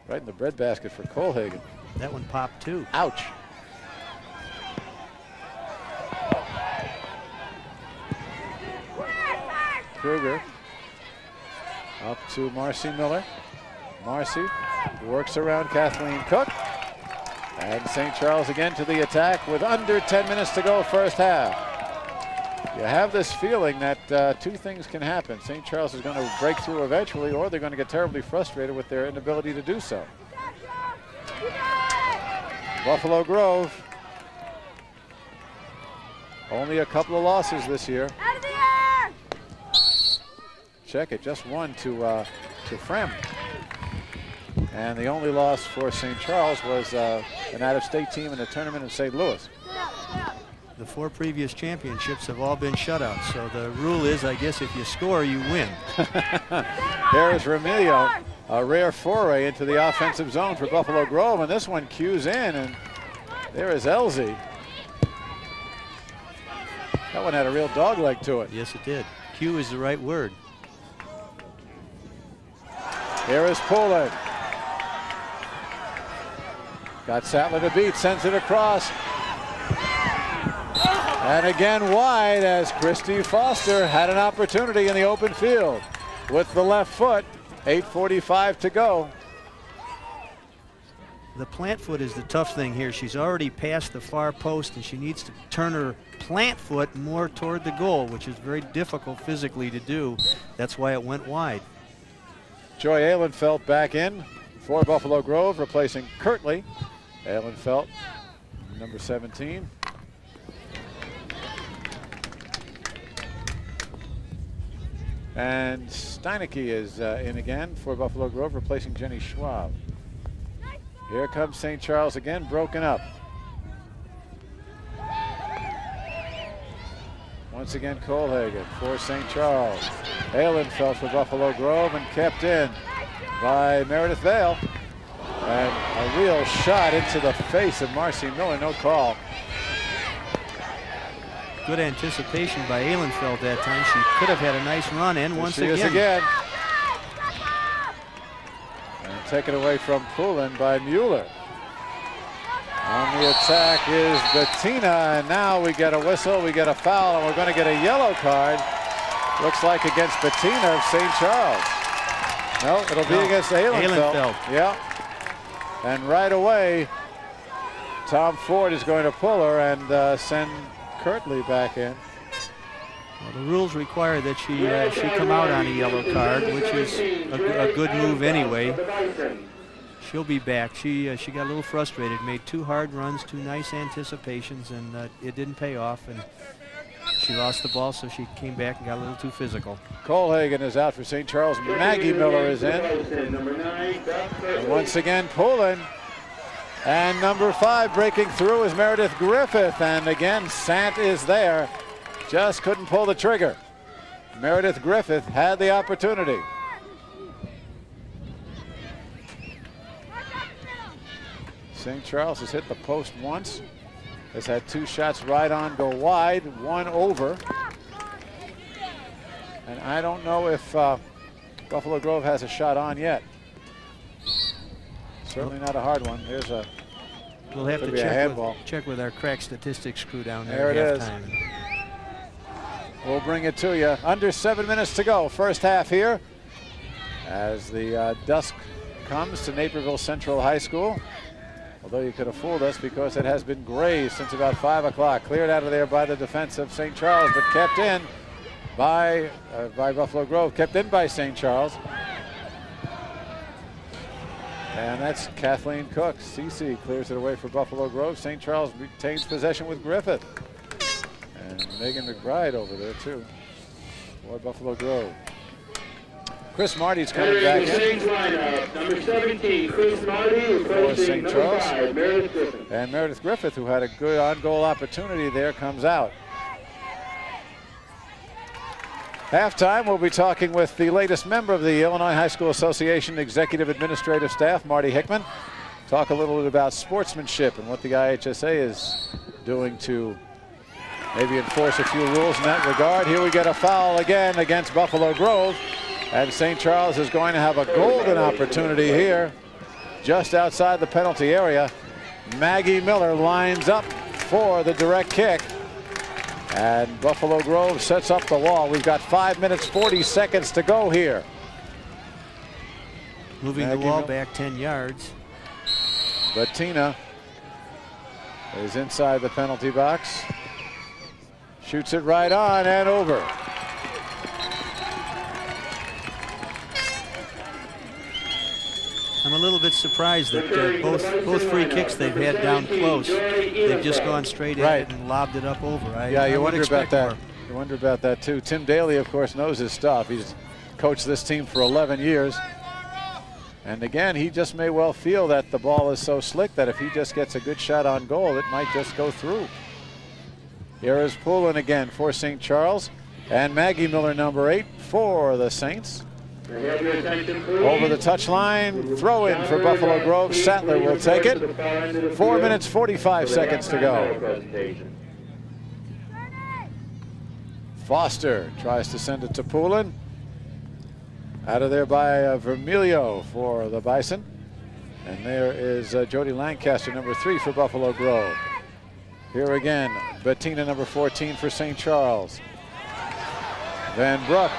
right in the breadbasket for Colhagen. That one popped too. Ouch. Kruger up to Marcy Miller. Marcy works around Kathleen Cook. And St. Charles again to the attack with under 10 minutes to go first half. You have this feeling that two things can happen. St. Charles is going to break through eventually, or they're going to get terribly frustrated with their inability to do so. Buffalo Grove, only a couple of losses this year. Check it, just one to Frem. And the only loss for St. Charles was an out-of-state team in the tournament in St. Louis. The 4 previous championships have all been shutouts, so the rule is, I guess, if you score, you win. There's Remilio, a rare foray into the offensive zone for Buffalo Grove, and this one cues in, and there is Elsie. That one had a real dog leg to it. Yes, it did. Cue is the right word. Here is Poland. Got Sattler to beat, sends it across. And again wide as Christy Foster had an opportunity in the open field with the left foot. 8:45 to go. The plant foot is the tough thing here. She's already past the far post and she needs to turn her plant foot more toward the goal, which is very difficult physically to do. That's why it went wide. Joy Ahlenfeld back in for Buffalo Grove, replacing Kirtley. Ahlenfeld, number 17. And Steinecke is in again for Buffalo Grove, replacing Jenny Schwab. Here comes St. Charles again, broken up. Once again, Colhagen for St. Charles. Ahlenfeld for Buffalo Grove and kept in by Meredith Vale. And a real shot into the face of Marcy Miller, no call. Good anticipation by Ahlenfeld that time. She could have had a nice run in once again. She is again. And taken away from Poulin by Mueller. On the attack is Bettina, and now we get a whistle, we get a foul, and we're going to get a yellow card. Looks like against Bettina of St. Charles. No, it'll be against Ahlenfeld. Yeah. And right away, Tom Ford is going to pull her and send Kirtley back in. Well, the rules require that she come out on a yellow card, which is a good move anyway. She'll be back. She got a little frustrated, made 2 hard runs, 2 nice anticipations, and it didn't pay off. And she lost the ball, so she came back and got a little too physical. Colhagen is out for St. Charles. Maggie Miller is in. And once again, Poulin. And number 5 breaking through is Meredith Griffith. And again, Sant is there. Just couldn't pull the trigger. Meredith Griffith had the opportunity. St. Charles has hit the post once. Has had 2 shots right on go wide, 1 over. And I don't know if Buffalo Grove has a shot on yet. Certainly not a hard one. Here's a We'll have to check with our crack statistics crew down there. There it is. We'll bring it to you. Under 7 minutes to go. First half here as the dusk comes to Naperville Central High School. Although you could have fooled us because it has been gray since about 5 o'clock. Cleared out of there by the defense of St. Charles, but kept in by Buffalo Grove. Kept in by St. Charles. And that's Kathleen Cook. CC clears it away for Buffalo Grove. St. Charles retains possession with Griffith. And Megan McBride over there too for Buffalo Grove. Chris Marty's coming back in. Lineup, number 17, Chris Marty, for St. Charles. 5, Meredith Griffith. And Meredith Griffith, who had a good on-goal opportunity there, comes out. Halftime, we'll be talking with the latest member of the Illinois High School Association Executive Administrative Staff, Marty Hickman. Talk a little bit about sportsmanship and what the IHSA is doing to maybe enforce a few rules in that regard. Here we get a foul again against Buffalo Grove, and St. Charles is going to have a golden opportunity here just outside the penalty area. Maggie Miller lines up for the direct kick, and Buffalo Grove sets up the wall. We've got 5 minutes 40 seconds to go here. Moving the wall back 10 yards. Bettina is inside the penalty box. Shoots it right on and over. I'm a little bit surprised that both free kicks they've had down close, they've just gone straight in and lobbed it up over. You wonder about that. More. You wonder about that too. Tim Daly, of course, knows his stuff. He's coached this team for 11 years. And again, he just may well feel that the ball is so slick that if he just gets a good shot on goal, it might just go through. Here is Poulin again for St. Charles, and Maggie Miller, number 8, for the Saints. Over the touchline, throw in for Buffalo Grove. Sattler will take it. 4 minutes 45 seconds to go. Foster tries to send it to Poulin. Out of there by Vermilio for the Bison. And there is Jody Lancaster, number 3 for Buffalo Grove. Here again, Bettina, number 14 for St. Charles. Van Broek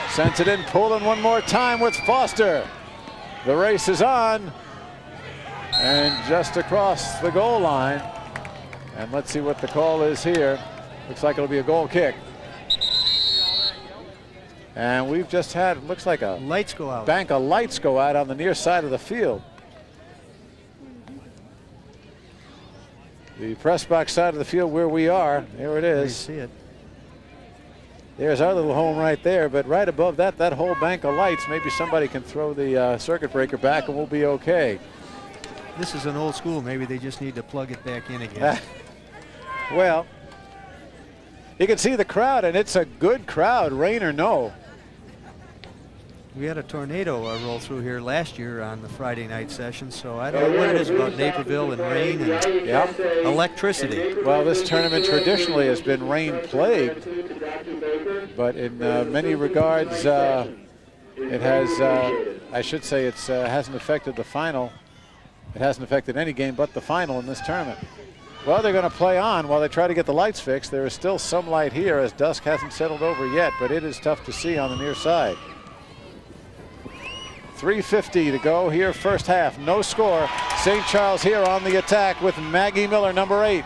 sends it in. Poulin one more time with Foster. The race is on. And just across the goal line. And let's see what the call is here. Looks like it'll be a goal kick. And we've just had, it looks like a lights go out. Bank of lights go out on the near side of the field. The press box side of the field where we are. There it is. You see it. There's our little home right there, but right above that whole bank of lights, maybe somebody can throw the circuit breaker back and we'll be okay. This is an old school. Maybe they just need to plug it back in again. Well, you can see the crowd, and it's a good crowd, rain or no. We had a tornado roll through here last year on the Friday night session, so I don't know what it is about Naperville and rain and electricity. Well, this tournament traditionally has been rain-plagued, but in many regards, it has, I should say, it hasn't affected the final. It hasn't affected any game but the final in this tournament. Well, they're going to play on while they try to get the lights fixed. There is still some light here as dusk hasn't settled over yet, but it is tough to see on the near side. 3:50 to go here, first half. No score. St. Charles here on the attack with Maggie Miller, number 8.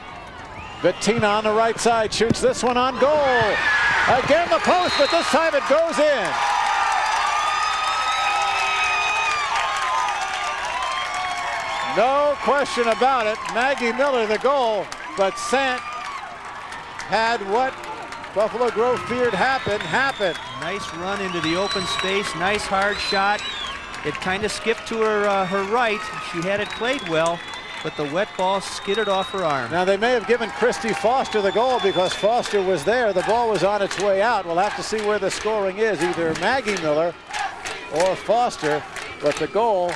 Bettina on the right side shoots this one on goal. Again the post, but this time it goes in. No question about it. Maggie Miller the goal, but Sant had what Buffalo Grove feared happened. Nice run into the open space, nice hard shot. It kind of skipped to her right. She had it played well, but the wet ball skidded off her arm. Now they may have given Christy Foster the goal because Foster was there. The ball was on its way out. We'll have to see where the scoring is, either Maggie Miller or Foster, but the goal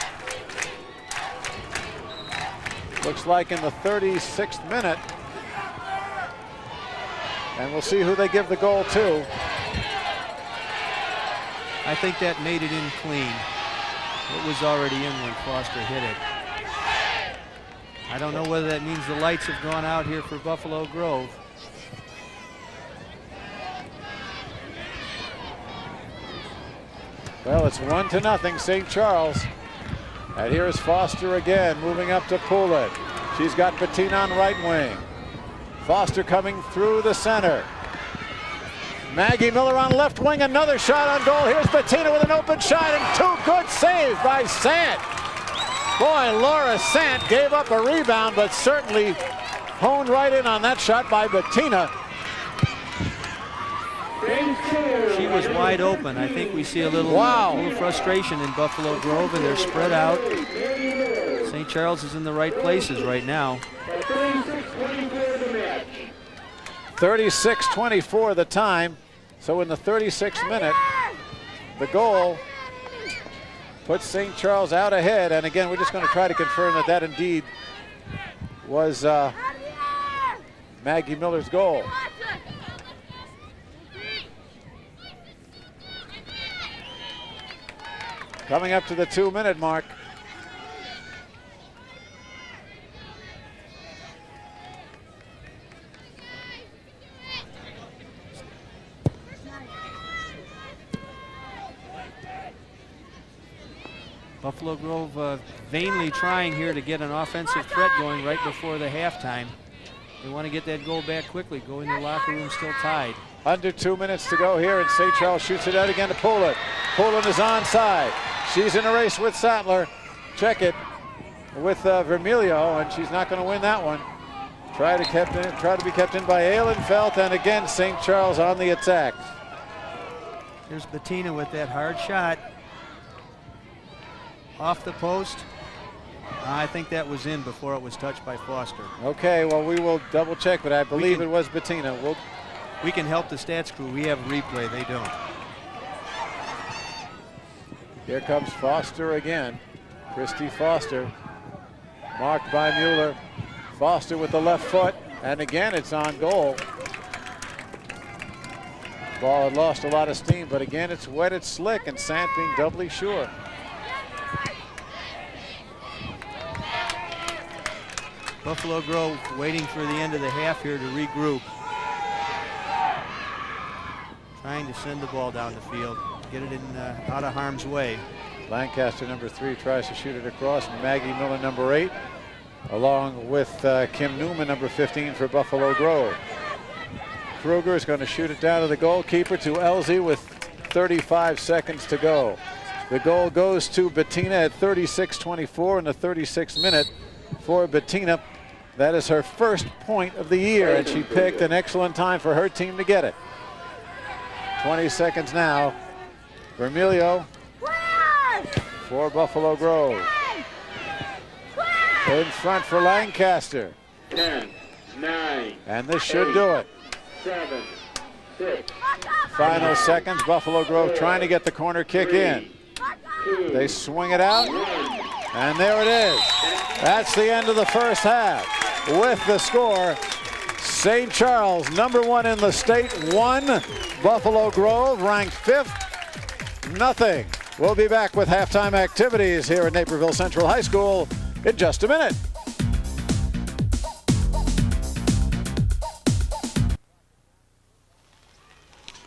looks like in the 36th minute. And we'll see who they give the goal to. I think that made it in clean. It was already in when Foster hit it. I don't know whether that means the lights have gone out here for Buffalo Grove. Well, it's 1-0 St. Charles. And here is Foster again, moving up to Poulin. She's got Bettina on right wing. Foster coming through the center. Maggie Miller on left wing, another shot on goal. Here's Bettina with an open shot, and 2 good saves by Sant. Boy, Laura Sant gave up a rebound, but certainly honed right in on that shot by Bettina. She was wide open. I think we see a little frustration in Buffalo Grove, and they're spread out. St. Charles is in the right places right now. 36-24 the time. So in the 36th minute, the goal puts St. Charles out ahead. And again, we're just going to try to confirm that that indeed was Maggie Miller's goal. Coming up to the 2-minute mark. Buffalo Grove vainly trying here to get an offensive threat going right before the halftime. They want to get that goal back quickly, go in the locker room still tied. Under 2 minutes to go here, and St. Charles shoots it out again to Poulin. Poulin is onside. She's in a race with Sattler. Check it with Vermilio, and she's not going to win that one. Try to be kept in by Ahlenfeld, and again St. Charles on the attack. Here's Bettina with that hard shot. Off the post. I think that was in before it was touched by Foster. Okay, well, we will double check, but I believe it was Bettina. We can help the stats crew. We have a replay. They don't. Here comes Foster again. Christy Foster. Marked by Mueller. Foster with the left foot. And again, it's on goal. Ball had lost a lot of steam, but again, it's wet, it's slick, and Sant being doubly sure. Buffalo Grove waiting for the end of the half here to regroup. Trying to send the ball down the field, get it in out of harm's way. Lancaster, number 3, tries to shoot it across. Maggie Miller, number 8, along with Kim Newman, number 15 for Buffalo Grove. Kruger is going to shoot it down to the goalkeeper, to Elsie, with 35 seconds to go. The goal goes to Bettina at 36:24 in the 36th minute for Bettina. That is her first point of the year, and she picked an excellent time for her team to get it. 20 seconds now. Vermilio for Buffalo Grove. In front for Lancaster. 10, 9. And this should do it. 7, 6. Final seconds. Buffalo Grove trying to get the corner kick in. They swing it out, and there it is. That's the end of the first half. With the score, St. Charles, number 1 in the state, 1. Buffalo Grove, ranked 5th, nothing. We'll be back with halftime activities here at Naperville Central High School in just a minute.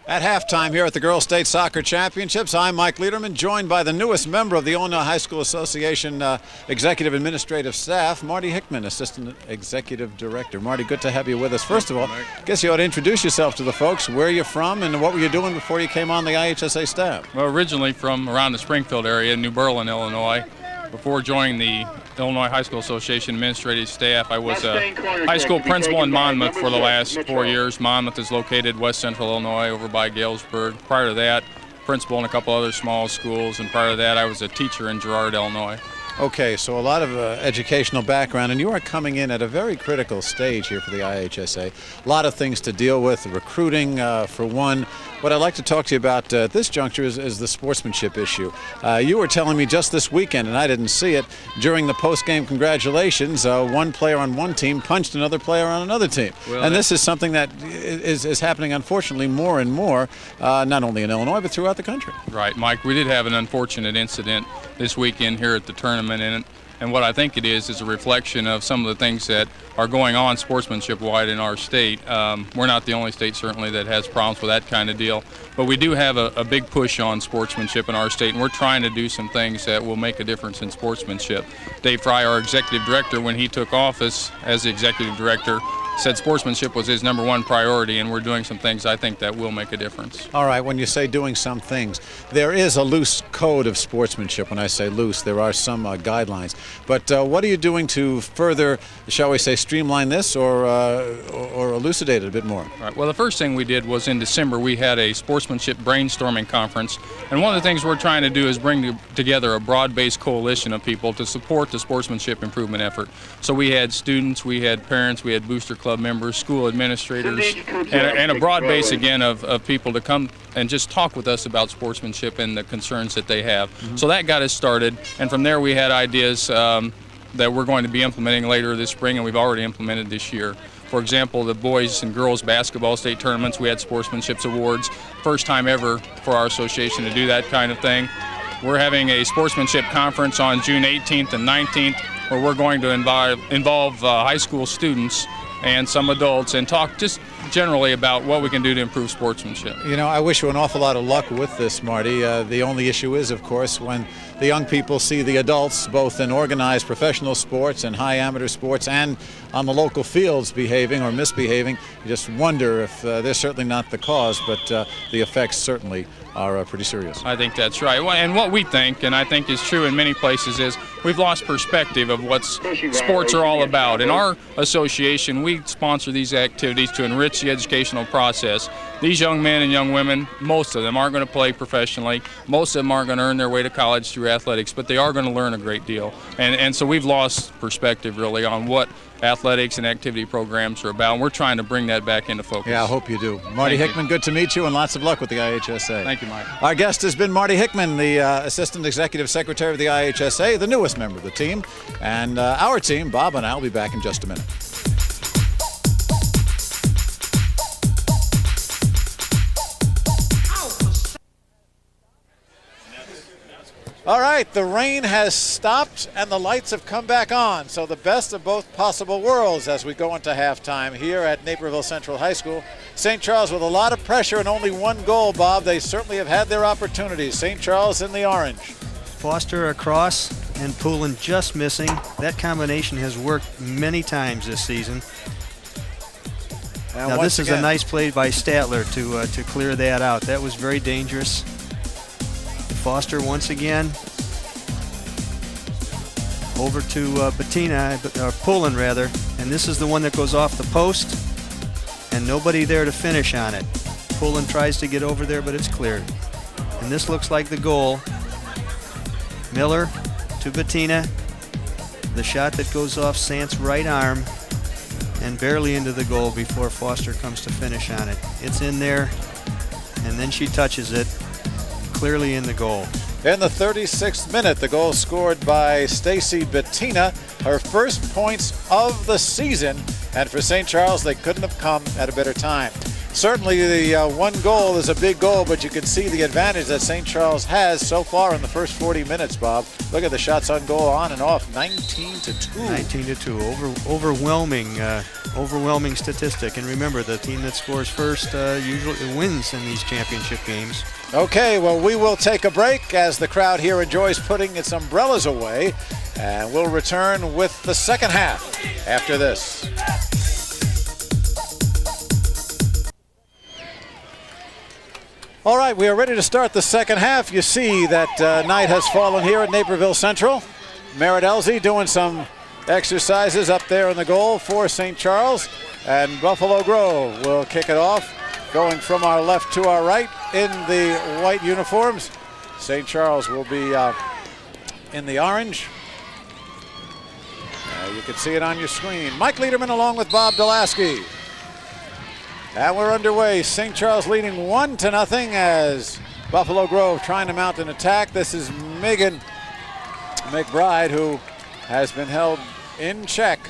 At halftime here at the Girls State Soccer Championships, I'm Mike Lederman, joined by the newest member of the Illinois High School Association Executive Administrative Staff, Marty Hickman, Assistant Executive Director. Marty, good to have you with us. First of all, I guess you ought to introduce yourself to the folks, where you're from, and what were you doing before you came on the IHSA staff? Well, originally from around the Springfield area, New Berlin, Illinois. Before joining the Illinois High School Association administrative staff, I was a high school principal in Monmouth for the last 4 years. Monmouth is located west central Illinois over by Galesburg. Prior to that, principal in a couple other small schools, and prior to that, I was a teacher in Girard, Illinois. Okay, so a lot of educational background, and you are coming in at a very critical stage here for the IHSA. A lot of things to deal with, recruiting for one. What I'd like to talk to you about at this juncture is the sportsmanship issue. You were telling me just this weekend, and I didn't see it, during the post-game congratulations, one player on one team punched another player on another team. Well, and this is something that is happening, unfortunately, more and more, not only in Illinois, but throughout the country. Right, Mike, we did have an unfortunate incident this weekend here at the tournament, and what I think it is a reflection of some of the things that are going on sportsmanship-wide in our state. We're not the only state, certainly, that has problems with that kind of deal, but we do have a big push on sportsmanship in our state, and we're trying to do some things that will make a difference in sportsmanship. Dave Fry, our executive director, when he took office as the executive director, said sportsmanship was his #1 priority, and we're doing some things I think that will make a difference. All right, when you say doing some things, there is a loose code of sportsmanship. When I say loose, there are some guidelines. But what are you doing to further, shall we say, streamline this or elucidate it a bit more? All right, well, the first thing we did was in December we had a sportsmanship brainstorming conference, and one of the things we're trying to do is bring together a broad-based coalition of people to support the sportsmanship improvement effort. So we had students, we had parents, we had booster club members, school administrators, and a broad base again of people to come and just talk with us about sportsmanship and the concerns that they have. Mm-hmm. So that got us started, and from there we had ideas that we're going to be implementing later this spring, and we've already implemented this year. For example, the boys and girls basketball state tournaments, we had sportsmanship awards. First time ever for our association to do that kind of thing. we're having a sportsmanship conference on June 18th and 19th where we're going to involve high school students and some adults and talk just generally about what we can do to improve sportsmanship. You know, I wish you an awful lot of luck with this, Marty. The only issue is, of course, when the young people see the adults, both in organized professional sports and high amateur sports and on the local fields behaving or misbehaving, you just wonder if they're certainly not the cause, but the effects certainly are pretty serious. I think that's right. And what we think, and I think is true in many places, is we've lost perspective of what sports are all about. In our association, we sponsor these activities to enrich the educational process. These young men and young women, most of them aren't going to play professionally. Most of them aren't going to earn their way to college through athletics, but they are going to learn a great deal. And so we've lost perspective really on what athletics and activity programs are about, and we're trying to bring that back into focus. Yeah, I hope you do. Marty Hickman, good to meet you, and lots of luck with the IHSA. Thank you, Mike. Our guest has been Marty Hickman, the Assistant Executive Secretary of the IHSA, the newest member of the team. And our team, Bob and I, will be back in just a minute. All right, the rain has stopped and the lights have come back on. So the best of both possible worlds as we go into halftime here at Naperville Central High School. St. Charles with a lot of pressure and only one goal, Bob. They certainly have had their opportunities. St. Charles in the orange. Foster across and Poulin just missing. That combination has worked many times this season. And now this is a nice play by Statler to clear that out. That was very dangerous. Foster once again over to Bettina, Poulin rather, and this is the one that goes off the post and nobody there to finish on it. Poulin tries to get over there, but it's cleared. And this looks like the goal. Miller to Bettina. The shot that goes off Sant's right arm and barely into the goal before Foster comes to finish on it. It's in there, and then she touches it. Clearly in the goal. In the 36th minute, the goal scored by Stacy Bettina, her first points of the season, and for St. Charles, they couldn't have come at a better time. Certainly the one goal is a big goal, but you can see the advantage that St. Charles has so far in the first 40 minutes, Bob. Look at the shots on goal on and off, 19-2. 19-2, overwhelming statistic. And remember, the team that scores first usually wins in these championship games. Okay, well, we will take a break as the crowd here enjoys putting its umbrellas away, and we'll return with the second half after this. All right, we are ready to start the second half. You see that night has fallen here at Naperville Central. Merritt Elsie doing some exercises up there in the goal for St. Charles, and Buffalo Grove will kick it off, going from our left to our right in the white uniforms. St. Charles will be in the orange. You can see it on your screen. Mike Lederman along with Bob Delaski. And we're underway. St. Charles leading 1-0 as Buffalo Grove trying to mount an attack. This is Megan McBride, who has been held in check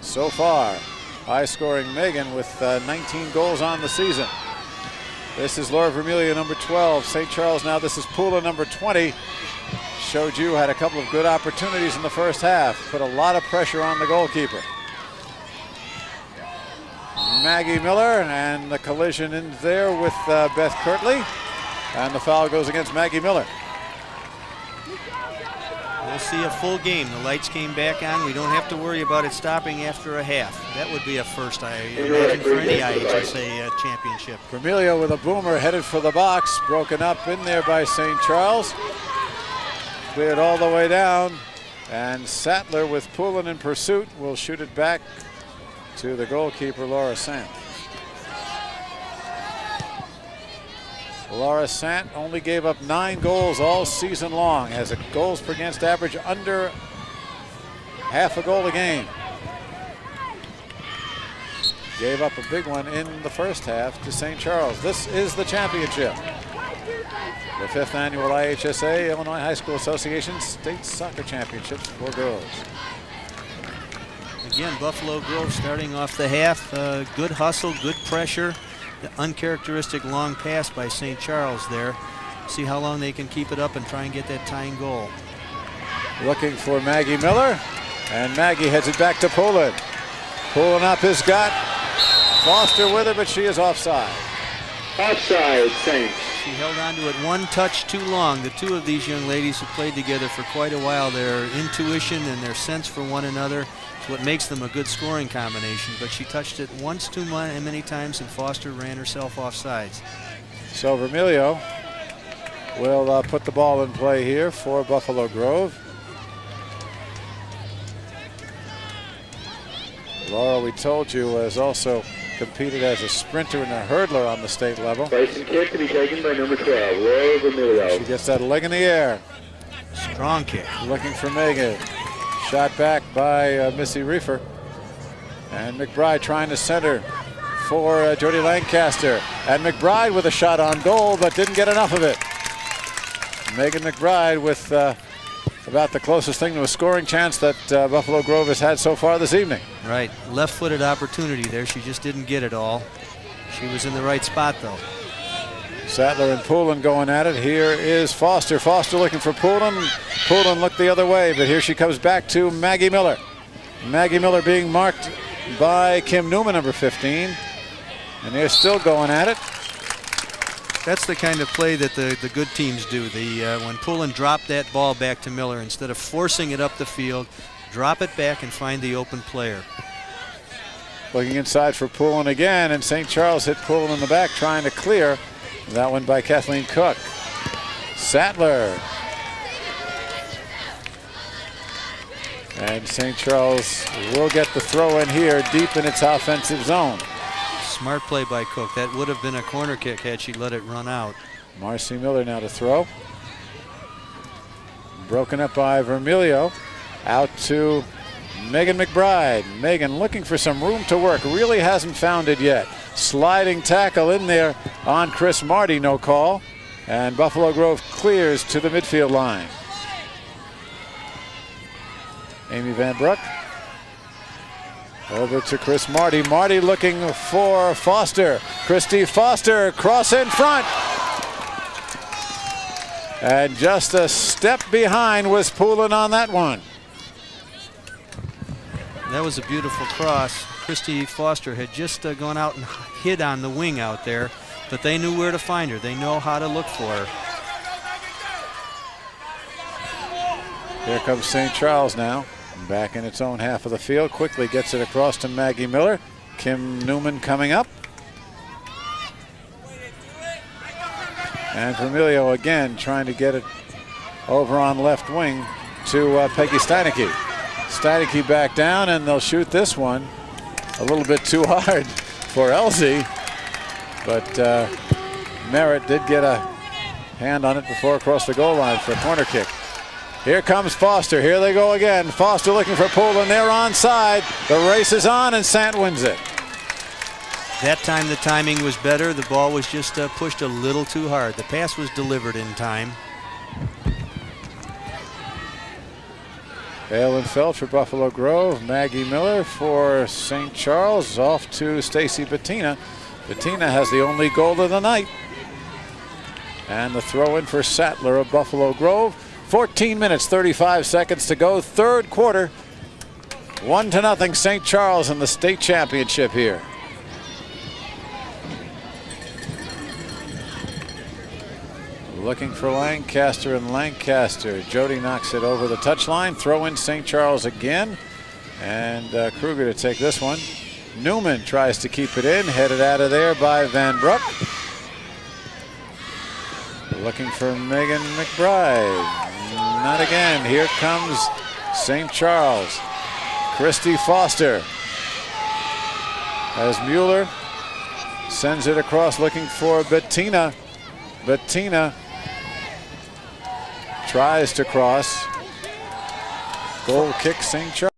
so far. High-scoring Megan with 19 goals on the season. This is Laura Vermiglia, number 12. St. Charles now, this is Pula, number 20. Showed you had a couple of good opportunities in the first half. Put a lot of pressure on the goalkeeper. Maggie Miller, and the collision in there with Beth Kirtley, and the foul goes against Maggie Miller. We'll see a full game. The lights came back on. We don't have to worry about it stopping after a half. That would be a first, I imagine, for any IHSA championship. Vermiglia with a boomer headed for the box, broken up in there by St. Charles. Cleared all the way down, and Sattler with Poulin in pursuit will shoot it back to the goalkeeper, Laura Sant. Laura Sant only gave up 9 goals all season long, has a goals per against average under half a goal a game. Gave up a big one in the first half to St. Charles. This is the championship. The 5th annual IHSA, Illinois High School Association State Soccer Championships for girls. Again, Buffalo Grove starting off the half. Good hustle, good pressure. The uncharacteristic long pass by St. Charles there. see how long they can keep it up and try and get that tying goal. Looking for Maggie Miller, and Maggie heads it back to Poland. Pulling up his gut. Foster with her, but she is offside. Offside, Saints. She held on to it one touch too long. The two of these young ladies have played together for quite a while. Their intuition and their sense for one another is what makes them a good scoring combination. But she touched it once too many times, and Foster ran herself offsides. So Vermilio will put the ball in play here for Buffalo Grove. Laura, we told you, has also competed as a sprinter and a hurdler on the state level. Bison kick to be taken by number 12, Laura Vermilio. She gets that leg in the air. Strong kick. Looking for Megan. Shot back by Missy Reefer. And McBride trying to center for Jody Lancaster. And McBride with a shot on goal, but didn't get enough of it. Megan McBride with about the closest thing to a scoring chance that Buffalo Grove has had so far this evening. Right, left-footed opportunity there. She just didn't get it all. She was in the right spot, though. Sattler and Poulin going at it. Here is Foster. Foster looking for Poulin. Poulin looked the other way, but here she comes back to Maggie Miller. Maggie Miller being marked by Kim Newman, number 15. And they're still going at it. That's the kind of play that the good teams do. When Poulin dropped that ball back to Miller, instead of forcing it up the field, drop it back and find the open player. Looking inside for Poulin again, and St. Charles hit Poulin in the back trying to clear. That one by Kathleen Cook. Sattler. And St. Charles will get the throw in here deep in its offensive zone. Smart play by Cook. That would have been a corner kick had she let it run out. Marcy Miller now to throw. Broken up by Vermilio. Out to Megan McBride. Megan looking for some room to work. Really hasn't found it yet. Sliding tackle in there on Chris Marty, no call. And Buffalo Grove clears to the midfield line. Amy Van Broek. Over to Chris Marty. Marty looking for Foster. Christy Foster, cross in front. And just a step behind was Poulin on that one. That was a beautiful cross. Christy Foster had just gone out and hid on the wing out there, but they knew where to find her. They know how to look for her. Here comes St. Charles now. Back in its own half of the field. Quickly gets it across to Maggie Miller. Kim Newman coming up. And Vermilio again trying to get it over on left wing to Peggy Steinecke. Steinecke back down, and they'll shoot this one a little bit too hard for Elsie. But Merritt did get a hand on it before across the goal line for a corner kick. Here comes Foster. Here they go again. Foster looking for Poulin. They're onside. The race is on, and Sant wins it. That time the timing was better. The ball was just pushed a little too hard. The pass was delivered in time. Ehlenfeld for Buffalo Grove. Maggie Miller for St. Charles. Off to Stacy Bettina. Bettina has the only goal of the night. And the throw in for Sattler of Buffalo Grove. 14 minutes, 35 seconds to go. Third quarter. 1-0 St. Charles in the state championship here. Looking for Lancaster, and Lancaster. Jody knocks it over the touchline. Throw in St. Charles again. And Kruger to take this one. Newman tries to keep it in. Headed out of there by Van Broek. Looking for Megan McBride. Not again. Here comes St. Charles. Christy Foster. As Mueller sends it across looking for Bettina. Bettina tries to cross. Goal kick St. Charles.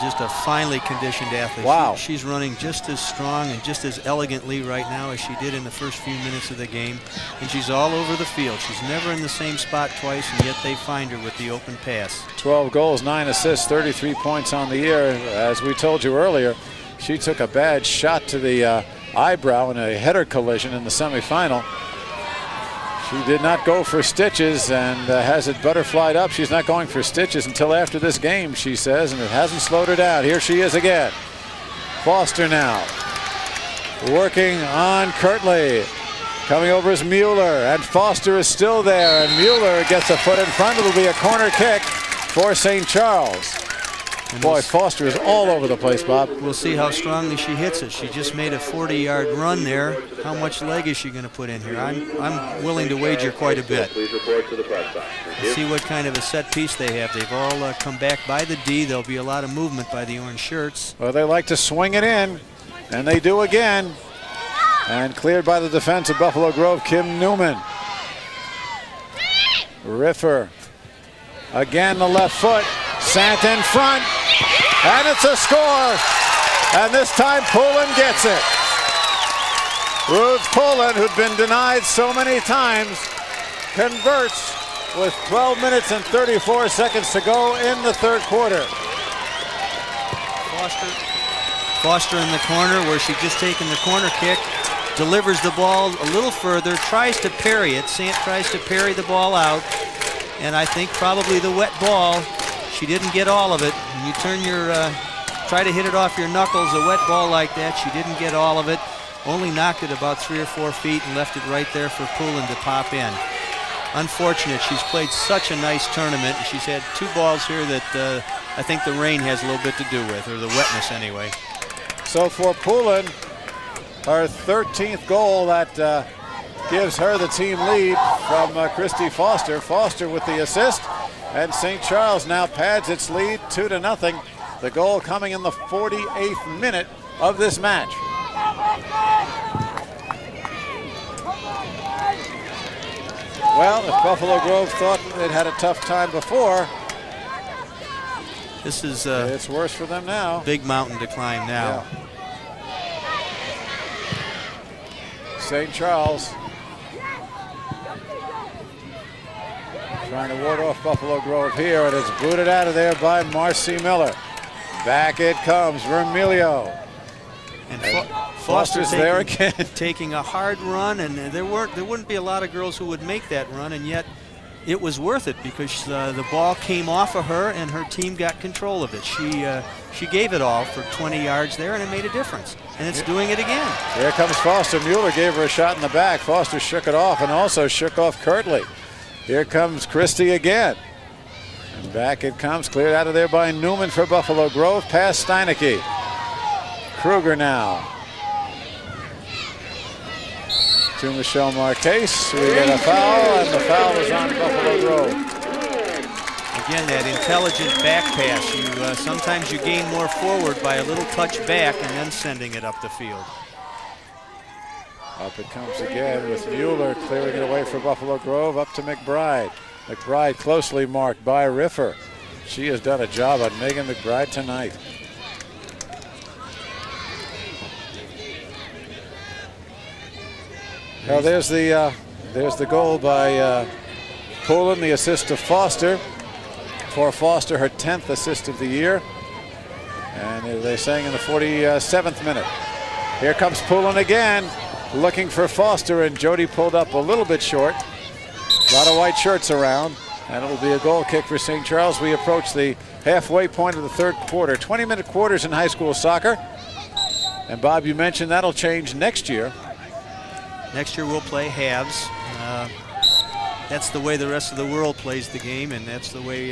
Just a finely conditioned athlete. Wow. She's running just as strong and just as elegantly right now as she did in the first few minutes of the game. And she's all over the field. She's never in the same spot twice, and yet they find her with the open pass. 12 goals, 9 assists, 33 points on the year. As we told you earlier, she took a bad shot to the eyebrow in a header collision in the semifinal. She did not go for stitches and has it butterflied up. She's not going for stitches until after this game, she says, and it hasn't slowed her down. Here she is again. Foster now working on Kirtley. Coming over is Mueller, and Foster is still there, and Mueller gets a foot in front. It'll be a corner kick for St. Charles. Boy, Foster is all over the place, Bob. We'll see how strongly she hits it. She just made a 40-yard run there. How much leg is she going to put in here? I'm willing to wager quite a bit. Please report to the press box. Let's see what kind of a set piece they have. They've all come back by the D. There'll be a lot of movement by the orange shirts. Well, they like to swing it in, and they do again. And cleared by the defense of Buffalo Grove, Kim Newman. Riffer. Again, the left foot. Sant in front. And it's a score. And this time, Poulin gets it. Ruth Poulin, who'd been denied so many times, converts with 12 minutes and 34 seconds to go in the third quarter. Foster in the corner where she'd just taken the corner kick. Delivers the ball a little further, tries to parry it. Sant tries to parry the ball out. And I think probably the wet ball, she didn't get all of it. When you turn your, try to hit it off your knuckles, a wet ball like that, she didn't get all of it. Only knocked it about 3 or 4 feet and left it right there for Poulin to pop in. Unfortunate, she's played such a nice tournament. And she's had 2 balls here that I think the rain has a little bit to do with, or the wetness anyway. So for Poulin, her 13th goal, that gives her the team lead from Christy Foster. Foster with the assist, and St. Charles now pads its lead 2-0. The goal coming in the 48th minute of this match. Well, if Buffalo Grove thought it had a tough time before, this is it's worse for them now. Big mountain to climb now. Yeah. St. Charles trying to ward off Buffalo Grove here, and it's booted out of there by Marcy Miller. Back it comes, Vermilio. And Foster's there again. Taking a hard run, and there wouldn't be a lot of girls who would make that run, and yet it was worth it because the ball came off of her and her team got control of it. She gave it all for 20 yards there, and it made a difference. And it's doing it again. Here comes Foster. Mueller gave her a shot in the back. Foster shook it off and also shook off Kirtley. Here comes Christie again. And back it comes, cleared out of there by Newman for Buffalo Grove, past Steinecke. Kruger now to Michelle Marquez. We get a foul, and the foul is on Buffalo Grove. Again, that intelligent back pass. Sometimes you gain more forward by a little touch back and then sending it up the field. Up it comes again with Mueller clearing it away for Buffalo Grove, up to McBride. McBride closely marked by Riffer. She has done a job on Megan McBride tonight. Now there's the goal by Poulin, the assist to Foster. For Foster, her 10th assist of the year. And they're saying in the 47th minute. Here comes Poulin again, looking for Foster, and Jody pulled up a little bit short. A lot of white shirts around, and it will be a goal kick for St. Charles. We approach the halfway point of the third quarter. 20-minute quarters in high school soccer. And Bob, you mentioned that'll change next year. Next year we'll play halves. That's the way the rest of the world plays the game, and that's the way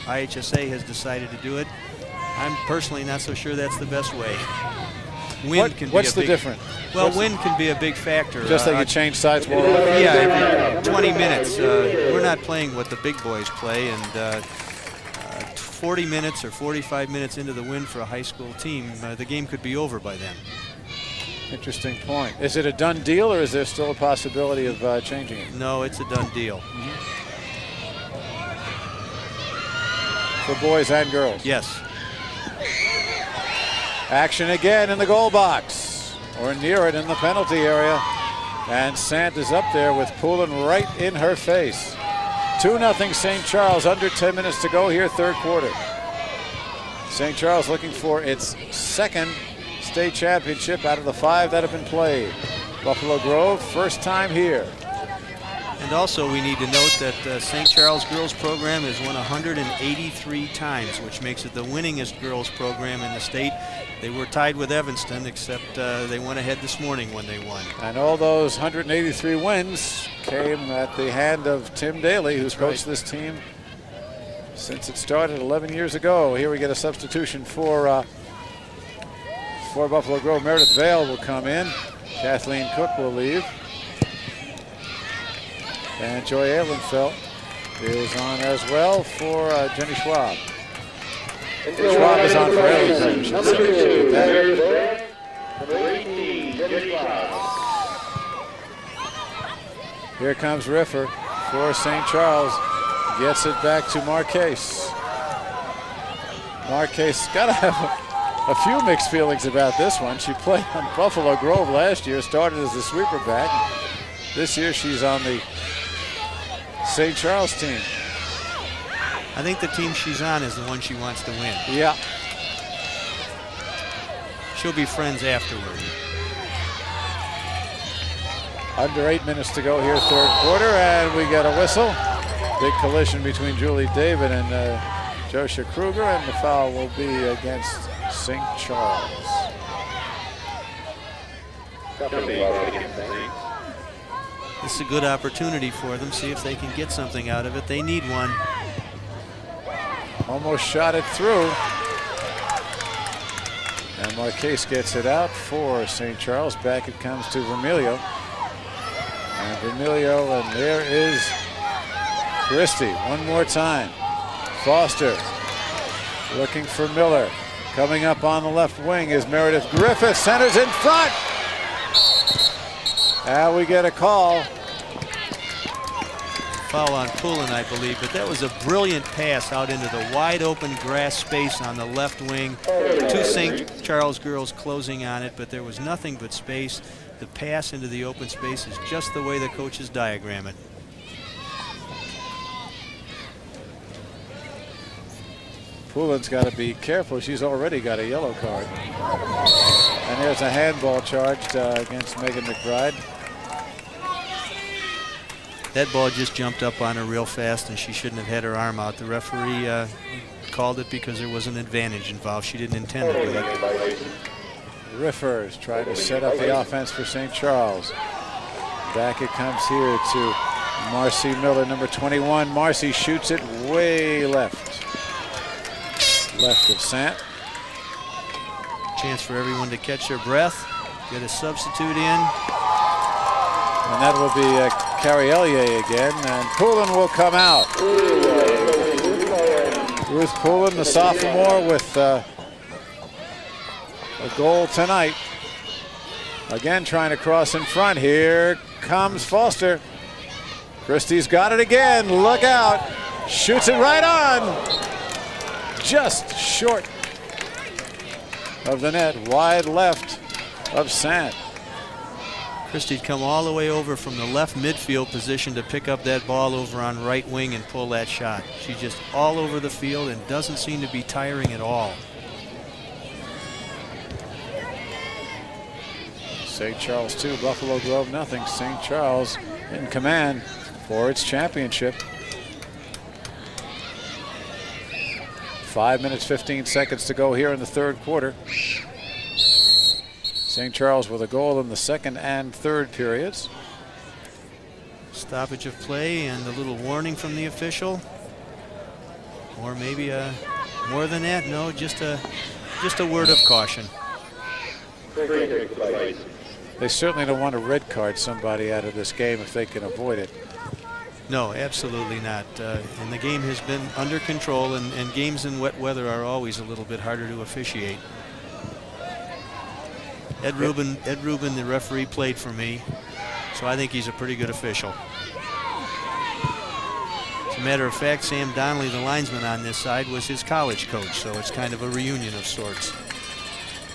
IHSA has decided to do it. I'm personally not so sure that's the best way. What's the difference? Well, wind can be a big factor. Just that you change sides more often? Yeah, every 20 minutes. We're not playing what the big boys play, and 40 minutes or 45 minutes into the wind for a high school team, the game could be over by then. Interesting point. Is it a done deal, or is there still a possibility of changing it? No, it's a done deal. For boys and girls? Yes. Action again in the goal box, or near it in the penalty area. And Sant is up there with Poulin right in her face. 2-0 St. Charles, under 10 minutes to go here, third quarter. St. Charles looking for its second state championship out of the 5 that have been played. Buffalo Grove, first time here. And also we need to note that St. Charles girls program has won 183 times, which makes it the winningest girls program in the state. They were tied with Evanston, except they went ahead this morning when they won. And all those 183 wins came at the hand of Tim Daly, who's coached this team since it started 11 years ago. Here we get a substitution for Buffalo Grove. Meredith Vale will come in. Kathleen Cook will leave. And Joy Ehlenfeld is on as well for Jenny Schwab. Schwab is on for Ehlenfeld. Here comes Riffer for St. Charles. Gets it back to Marquez. Marquez got to have a few mixed feelings about this one. She played on Buffalo Grove last year, started as the sweeper back. This year she's on the St. Charles team. I think the team she's on is the one she wants to win. Yeah. She'll be friends afterward. Under 8 minutes to go here, third quarter, and we get a whistle. Big collision between Julie David and Joshua Kruger, and the foul will be against St. Charles. This is a good opportunity for them. See if they can get something out of it. They need one. Almost shot it through. And Marquez gets it out for St. Charles. Back it comes to Vermilio. And Vermilio, and there is Christie one more time. Foster looking for Miller. Coming up on the left wing is Meredith Griffith. Centers in front. And we get a call. Foul on Poulin, I believe, but that was a brilliant pass out into the wide open grass space on the left wing. Two St. Charles girls closing on it, but there was nothing but space. The pass into the open space is just the way the coaches diagram it. Poulin's got to be careful. She's already got a yellow card. And there's a handball charged against Megan McBride. That ball just jumped up on her real fast, and she shouldn't have had her arm out. The referee called it because there was an advantage involved. She didn't intend to do it. Riffers trying to set up the offense for St. Charles. Back it comes here to Marcy Miller, number 21. Marcy shoots it way left. Left of Sant. Chance for everyone to catch their breath, get a substitute in. And that will be Carrie Ellier again, and Poulin will come out. Ruth Poulin, the sophomore, with a goal tonight. Again, trying to cross in front. Here comes Foster. Christie's got it again. Look out. Shoots it right on. Just short of the net. Wide left of Sant. Christie'd come all the way over from the left midfield position to pick up that ball over on right wing and pull that shot. She's just all over the field and doesn't seem to be tiring at all. St. Charles 2, Buffalo Grove nothing. St. Charles in command for its championship. 5 minutes, 15 seconds to go here in the third quarter. St. Charles with a goal in the second and third periods. Stoppage of play and a little warning from the official. Or maybe more than that. No, just a word of caution. They certainly don't want to red card somebody out of this game if they can avoid it. No, absolutely not. And the game has been under control, and games in wet weather are always a little bit harder to officiate. Ed Rubin, the referee, played for me, so I think he's a pretty good official. As a matter of fact, Sam Donnelly, the linesman on this side, was his college coach, so it's kind of a reunion of sorts.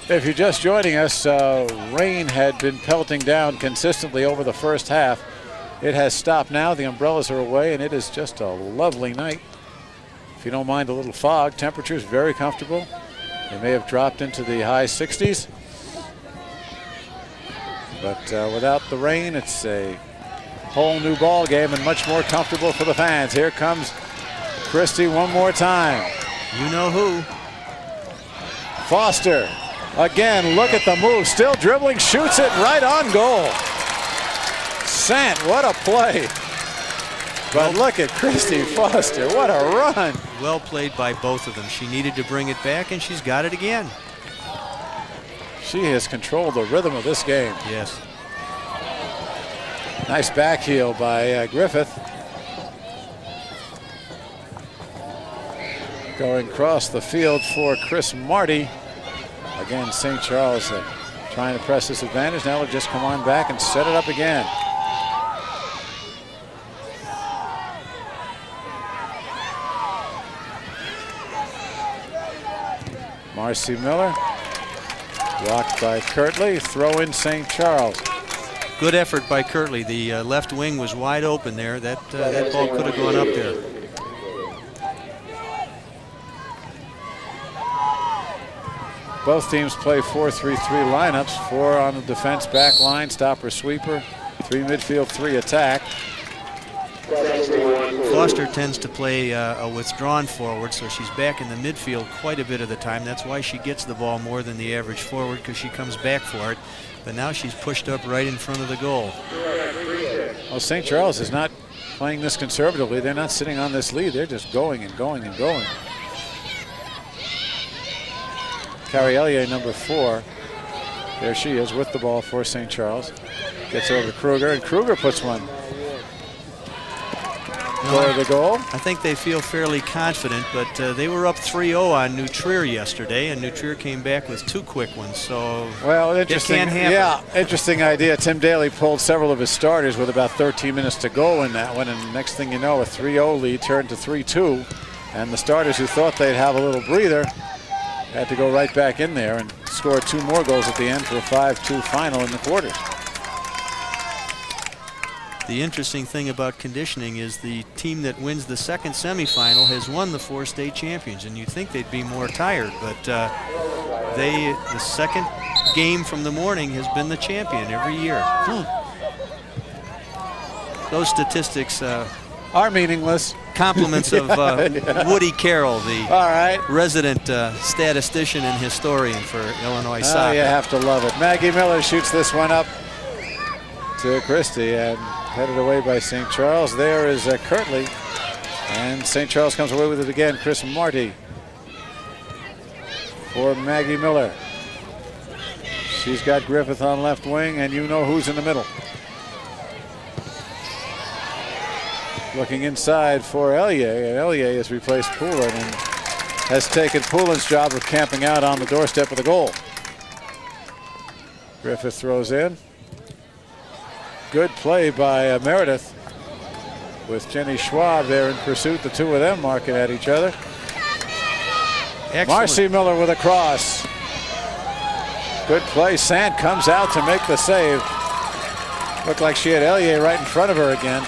If you're just joining us, rain had been pelting down consistently over the first half. It has stopped now. The umbrellas are away, and it is just a lovely night. If you don't mind a little fog, temperatures very comfortable. They may have dropped into the high 60s. But without the rain, it's a whole new ball game and much more comfortable for the fans. Here comes Christie one more time. You know who. Foster. Again, look at the move. Still dribbling, shoots it right on goal. Sant, what a play. But look at Christy Foster. What a run. Well played by both of them. She needed to bring it back, and she's got it again. She has controlled the rhythm of this game. Yes. Nice back heel by Griffith. Going across the field for Chris Marty. Again, St. Charles trying to press this advantage. Now they'll just come on back and set it up again. Marcy Miller, blocked by Kirtley, throw in St. Charles. Good effort by Kirtley. The left wing was wide open there. That ball could have gone up there. Both teams play 4-3-3 lineups. 4 on the defense back line, stopper sweeper, 3 midfield, 3 attack. Foster tends to play a withdrawn forward, so she's back in the midfield quite a bit of the time. That's why she gets the ball more than the average forward, because she comes back for it. But now she's pushed up right in front of the goal. Well, St. Charles is not playing this conservatively. They're not sitting on this lead. They're just going and going and going. Carrie Elliott, number 4. There she is with the ball for St. Charles. Gets over to Kruger, and Kruger puts one for the goal. I think they feel fairly confident, but they were up 3-0 on New Trier yesterday, and New Trier came back with 2 quick ones. So well, interesting. It can't happen. Yeah, interesting idea. Tim Daly pulled several of his starters with about 13 minutes to go in that one, and next thing you know, a 3-0 lead turned to 3-2, and the starters who thought they'd have a little breather had to go right back in there and score 2 more goals at the end for a 5-2 final in the quarters. The interesting thing about conditioning is the team that wins the second semifinal has won the 4 state champions, and you'd think they'd be more tired, but the second game from the morning has been the champion every year. Those statistics are meaningless. Compliments of Woody Carroll, the resident statistician and historian for Illinois soccer. You have to love it. Maggie Miller shoots this one up to Christie and headed away by St. Charles. There is Kirtley, and St. Charles comes away with it again. Chris Marty for Maggie Miller. She's got Griffith on left wing, and you know who's in the middle. Looking inside for Ellier, and Ellier has replaced Poulin and has taken Poulin's job of camping out on the doorstep of the goal. Griffith throws in. Good play by Meredith with Jenny Schwab there in pursuit. The two of them marking at each other. Excellent. Marcy Miller with a cross. Good play. Sant comes out to make the save. Looked like she had Ellier right in front of her again.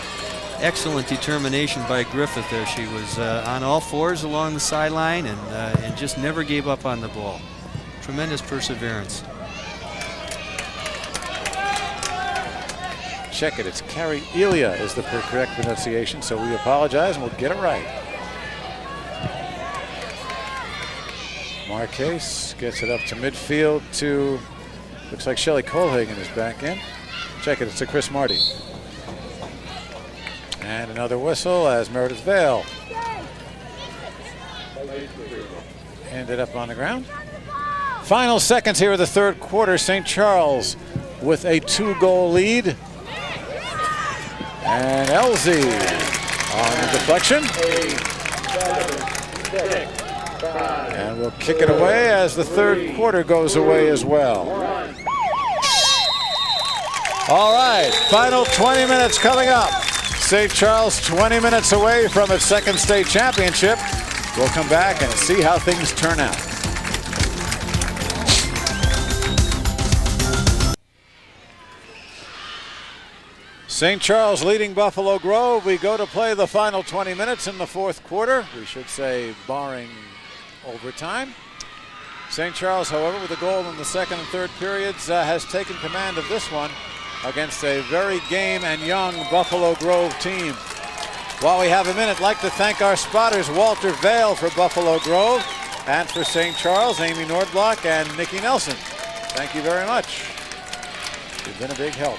Excellent determination by Griffith there. She was on all 4s along the sideline and just never gave up on the ball. Tremendous perseverance. Check it. It's Carrie Elia is the correct pronunciation, so we apologize and we'll get it right. Marquez gets it up to midfield to, looks like Shelley Colhagen is back in. Check it. It's to Chris Marty. And another whistle as Meredith Vale ended up on the ground. Final seconds here of the third quarter. St. Charles with a 2-goal lead. And Elsie on the deflection. And we'll kick it away as the third quarter goes away as well. All right, final 20 minutes coming up. St. Charles 20 minutes away from its second state championship. We'll come back and see how things turn out. St. Charles leading Buffalo Grove. We go to play the final 20 minutes in the fourth quarter. We should say barring overtime. St. Charles, however, with a goal in the second and third periods, has taken command of this one. against a very game and young Buffalo Grove team. While we have a minute, I'd like to thank our spotters, Walter Vail for Buffalo Grove, and for St. Charles, Amy Nordblock and Nikki Nelson. Thank you very much. You've been a big help.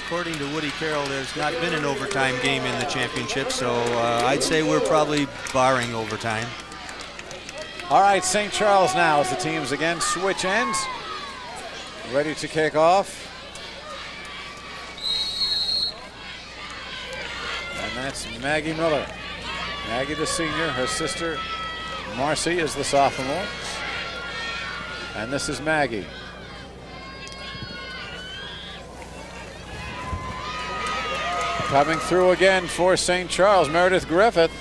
According to Woody Carroll, there's not been an overtime game in the championship, so I'd say we're probably barring overtime. All right, St. Charles now as the teams again switch ends. Ready to kick off. And that's Maggie Miller. Maggie the senior, her sister Marcy is the sophomore. And this is Maggie. Coming through again for St. Charles, Meredith Griffith.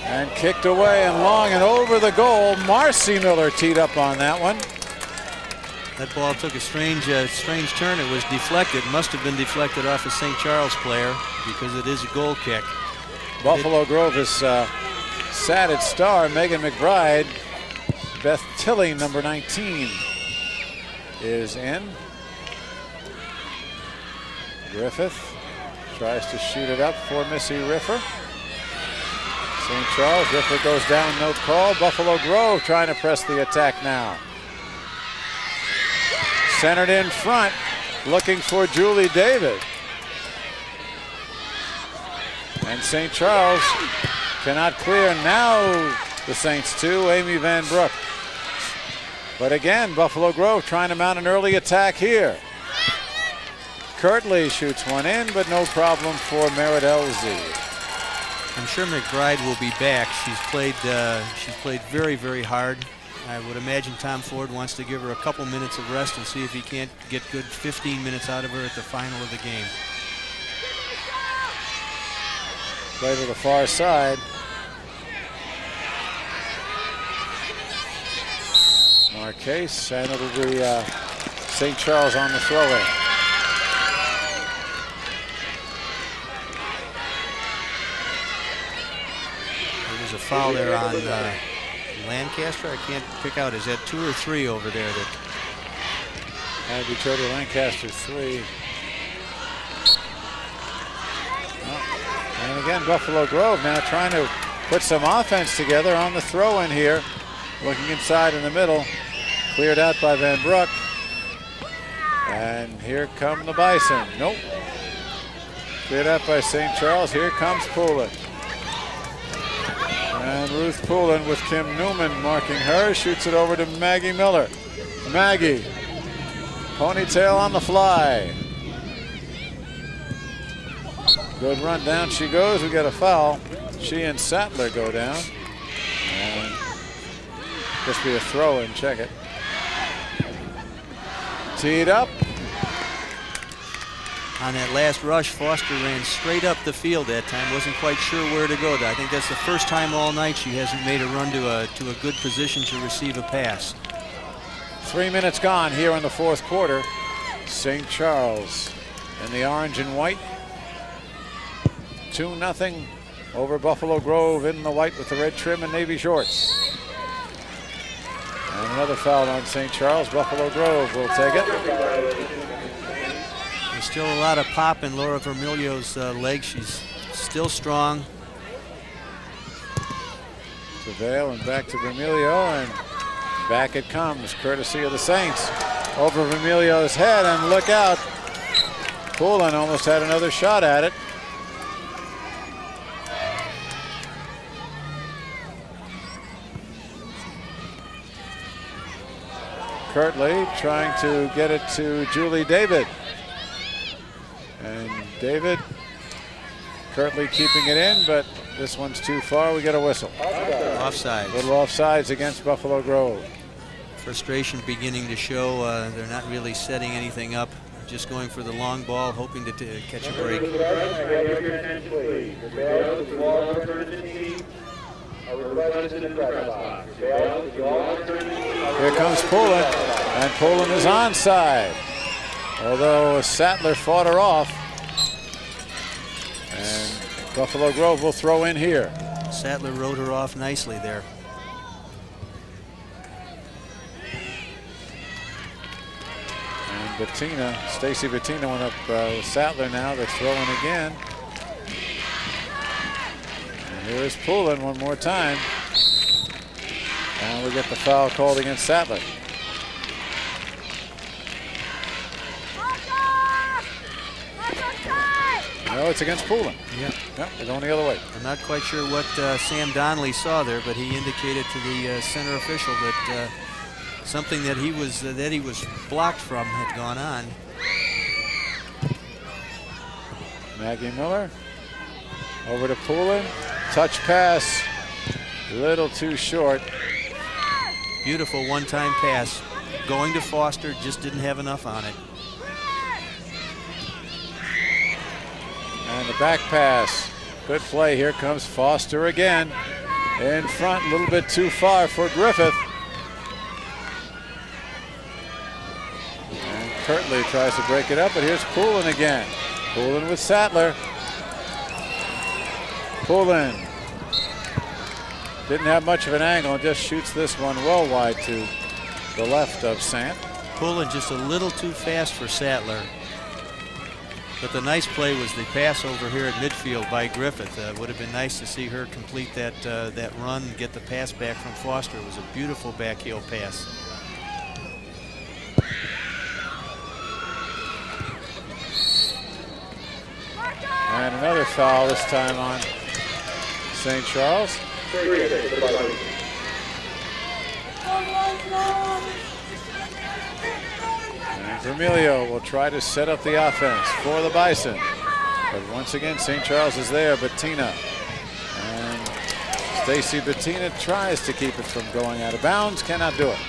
And kicked away and long and over the goal. Marcy Miller teed up on that one. That ball took a strange turn. It was deflected. Must have been deflected off a St. Charles player because it is a goal kick. Buffalo Grove is sat at star Megan McBride. Beth Tilley, number 19, is in. Griffith tries to shoot it up for Missy Riffer. St. Charles, Riffer goes down, no call. Buffalo Grove trying to press the attack now. Centered in front, looking for Julie David. And St. Charles cannot clear. Now the Saints too, Amy Van Broek. But again, Buffalo Grove trying to mount an early attack here. Kirtley shoots one in, but no problem for Merritt Elsie. I'm sure McBride will be back. She's played very, very hard. I would imagine Tom Ford wants to give her a couple minutes of rest and see if he can't get good 15 minutes out of her at the final of the game. Play to the far side. Marquez, and it'll be St. Charles on the throw-in. There's a foul there on Lancaster. I can't pick out. Is that 2 or 3 over there? And Jody Lancaster 3. And again, Buffalo Grove now trying to put some offense together on the throw-in here. Looking inside in the middle. Cleared out by Van Broek. And here come the Bison. Nope. Cleared out by St. Charles. Here comes Poulin. And Ruth Poulin with Kim Newman marking her. Shoots it over to Maggie Miller. Maggie. Ponytail on the fly. Good run, down she goes. We get a foul. She and Sattler go down. And just be a throw in, check it. Teed up. On that last rush, Foster ran straight up the field that time. Wasn't quite sure where to go. I think that's the first time all night she hasn't made a run to a good position to receive a pass. 3 minutes gone here in the fourth quarter. St. Charles in the orange and white. 2-0 over Buffalo Grove in the white with the red trim and navy shorts. And another foul on St. Charles. Buffalo Grove will take it. There's still a lot of pop in Laura Vermilio's leg. She's still strong. To Vail and back to Vermilio, and back it comes, courtesy of the Saints. Over Vermilio's head, and look out. Poulin almost had another shot at it. Kirtley trying to get it to Julie David. And David, Kirtley keeping it in, but this one's too far. We get a whistle. Offsides. Little offsides against Buffalo Grove. Frustration beginning to show. They're not really setting anything up. Just going for the long ball, hoping to catch a break. Here comes Poulin, and Poulin is onside. Although Sattler fought her off. And Buffalo Grove will throw in here. Sattler rode her off nicely there. And Bettina, Stacy Bettina went up Sattler now. They're throwing again. And here's Poulin one more time. And we get the foul called against Sattler. No, it's against Poulin. Yeah. Yep, they're going the other way. I'm not quite sure what Sam Donnelly saw there, but he indicated to the center official that something that he was blocked from had gone on. Maggie Miller over to Poulin. Touch pass, a little too short. Beautiful one-time pass. Going to Foster, just didn't have enough on it. And the back pass. Good play. Here comes Foster again. In front, a little bit too far for Griffith. And Kirtley tries to break it up, but here's Poulin again. Poulin with Sattler. Poulin didn't have much of an angle and just shoots this one well wide to the left of Sant. Poulin just a little too fast for Sattler. But the nice play was the pass over here at midfield by Griffith. Would have been nice to see her complete that run and get the pass back from Foster. It was a beautiful backheel pass. And another foul this time on St. Charles. And Vermilio will try to set up the offense for the Bison. But once again, St. Charles is there. Bettina. And Stacy Bettina tries to keep it from going out of bounds. Cannot do it.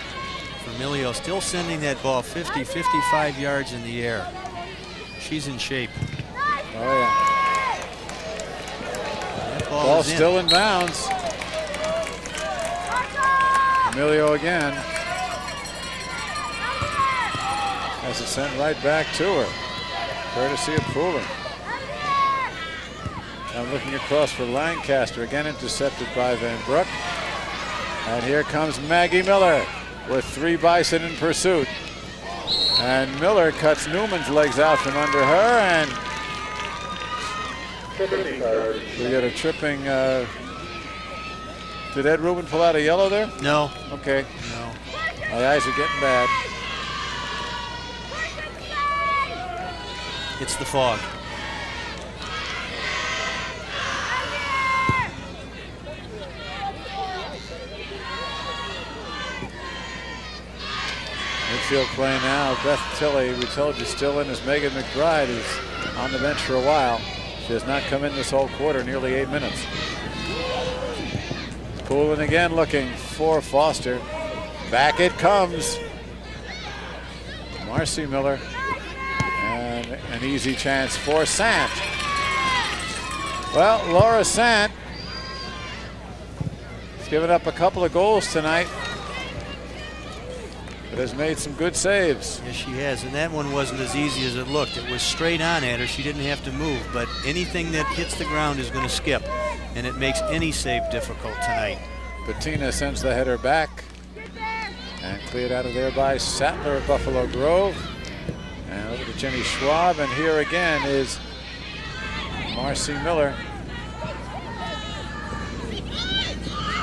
Vermilio still sending that ball 50, 55 yards in the air. She's in shape. Oh, yeah. That Ball is still in bounds. Vermilio again. Has it sent right back to her. Courtesy of Poulin. I'm looking across for Lancaster. Again intercepted by Van Broek. And here comes Maggie Miller with 3 Bison in pursuit. And Miller cuts Newman's legs out from under her, and we got a tripping. Did Ed Rubin pull out a yellow there? No. Okay. No. My eyes are getting bad. It's the fog. Midfield play now. Beth Tilley, we told you, still in as Megan McBride, who's on the bench for a while. She has not come in this whole quarter, nearly 8 minutes. Poulin again looking for Foster. Back it comes. Marcy Miller. And an easy chance for Sant. Well, Laura Sant has given up a couple of goals tonight, but has made some good saves. Yes, she has, and that one wasn't as easy as it looked. It was straight on at her. She didn't have to move, but anything that hits the ground is going to skip, and it makes any save difficult tonight. Bettina sends the header back and cleared out of there by Sattler of Buffalo Grove. And over to Jenny Schwab, and here again is Marcy Miller.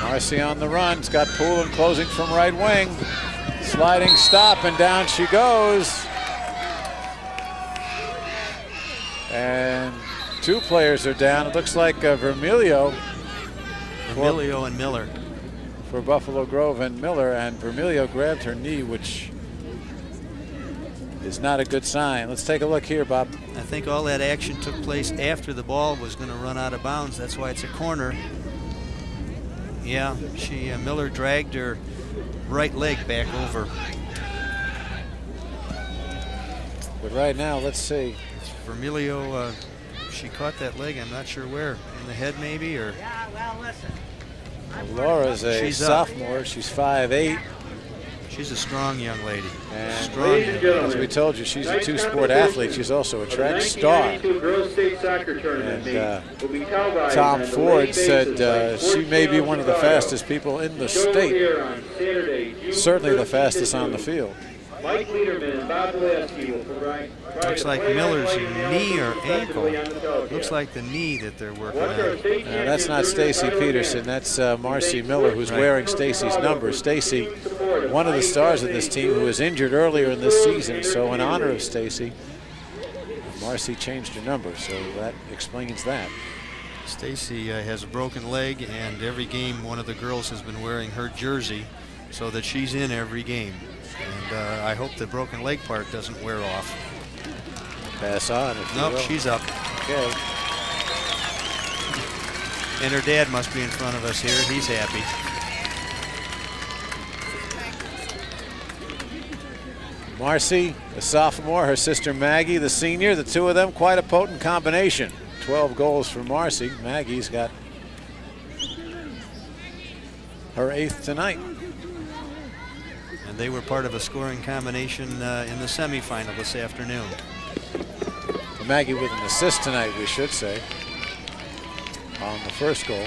Marcy on the run. It's got Poulin closing from right wing. Sliding stop, and down she goes. And 2 players are down. It looks like Vermilio. Vermilio and Miller. For Buffalo Grove and Miller, and Vermilio grabbed her knee, which is not a good sign. Let's take a look here, Bob. I think all that action took place after the ball was going to run out of bounds. That's why it's a corner. Yeah, Miller dragged her right leg back over. But right now, let's see. It's Vermilio, she caught that leg, I'm not sure where. In the head maybe, or? Yeah, well, listen. Laura's a She's up. sophomore. She's 5'8". She's a strong young lady. And Strong young lady. as we told you, she's a 2-sport athlete. She's also a track star. And Tom Ford said she may be one of the fastest people in the state. Certainly the fastest on the field. Mike Lederman, Bob Gillespie will provide. Looks like Miller's knee or ankle. Looks like the knee that they're working on. That's not Stacy Peterson. That's Marcy Miller, who's wearing Stacy's number. Stacy, one of the stars of this team, who was injured earlier in this season. So in honor of Stacy, Marcy changed her number. So that explains that. Stacy has a broken leg, and every game one of the girls has been wearing her jersey so that she's in every game. And I hope the broken leg part doesn't wear off. Pass on. Nope, she's up. Okay. And her dad must be in front of us here. He's happy. Marcy, the sophomore, her sister Maggie, the senior. The two of them, quite a potent combination. 12 goals for Marcy. Maggie's got her 8th tonight. And they were part of a scoring combination in the semifinal this afternoon. Maggie with an assist tonight, we should say, on the first goal.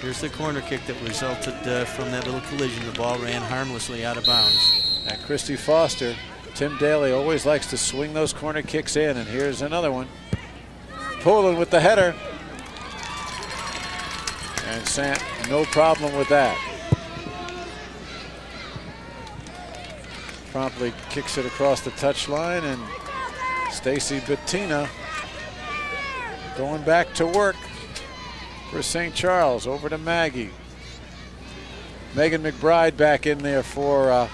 Here's the corner kick that resulted from that little collision. The ball ran harmlessly out of bounds. And Christy Foster, Tim Daly always likes to swing those corner kicks in, and here's another one. Poulin with the header. And Sant, no problem with that. Promptly kicks it across the touchline, and Stacy Bettina going back to work for St. Charles. Over to Maggie. Megan McBride back in there for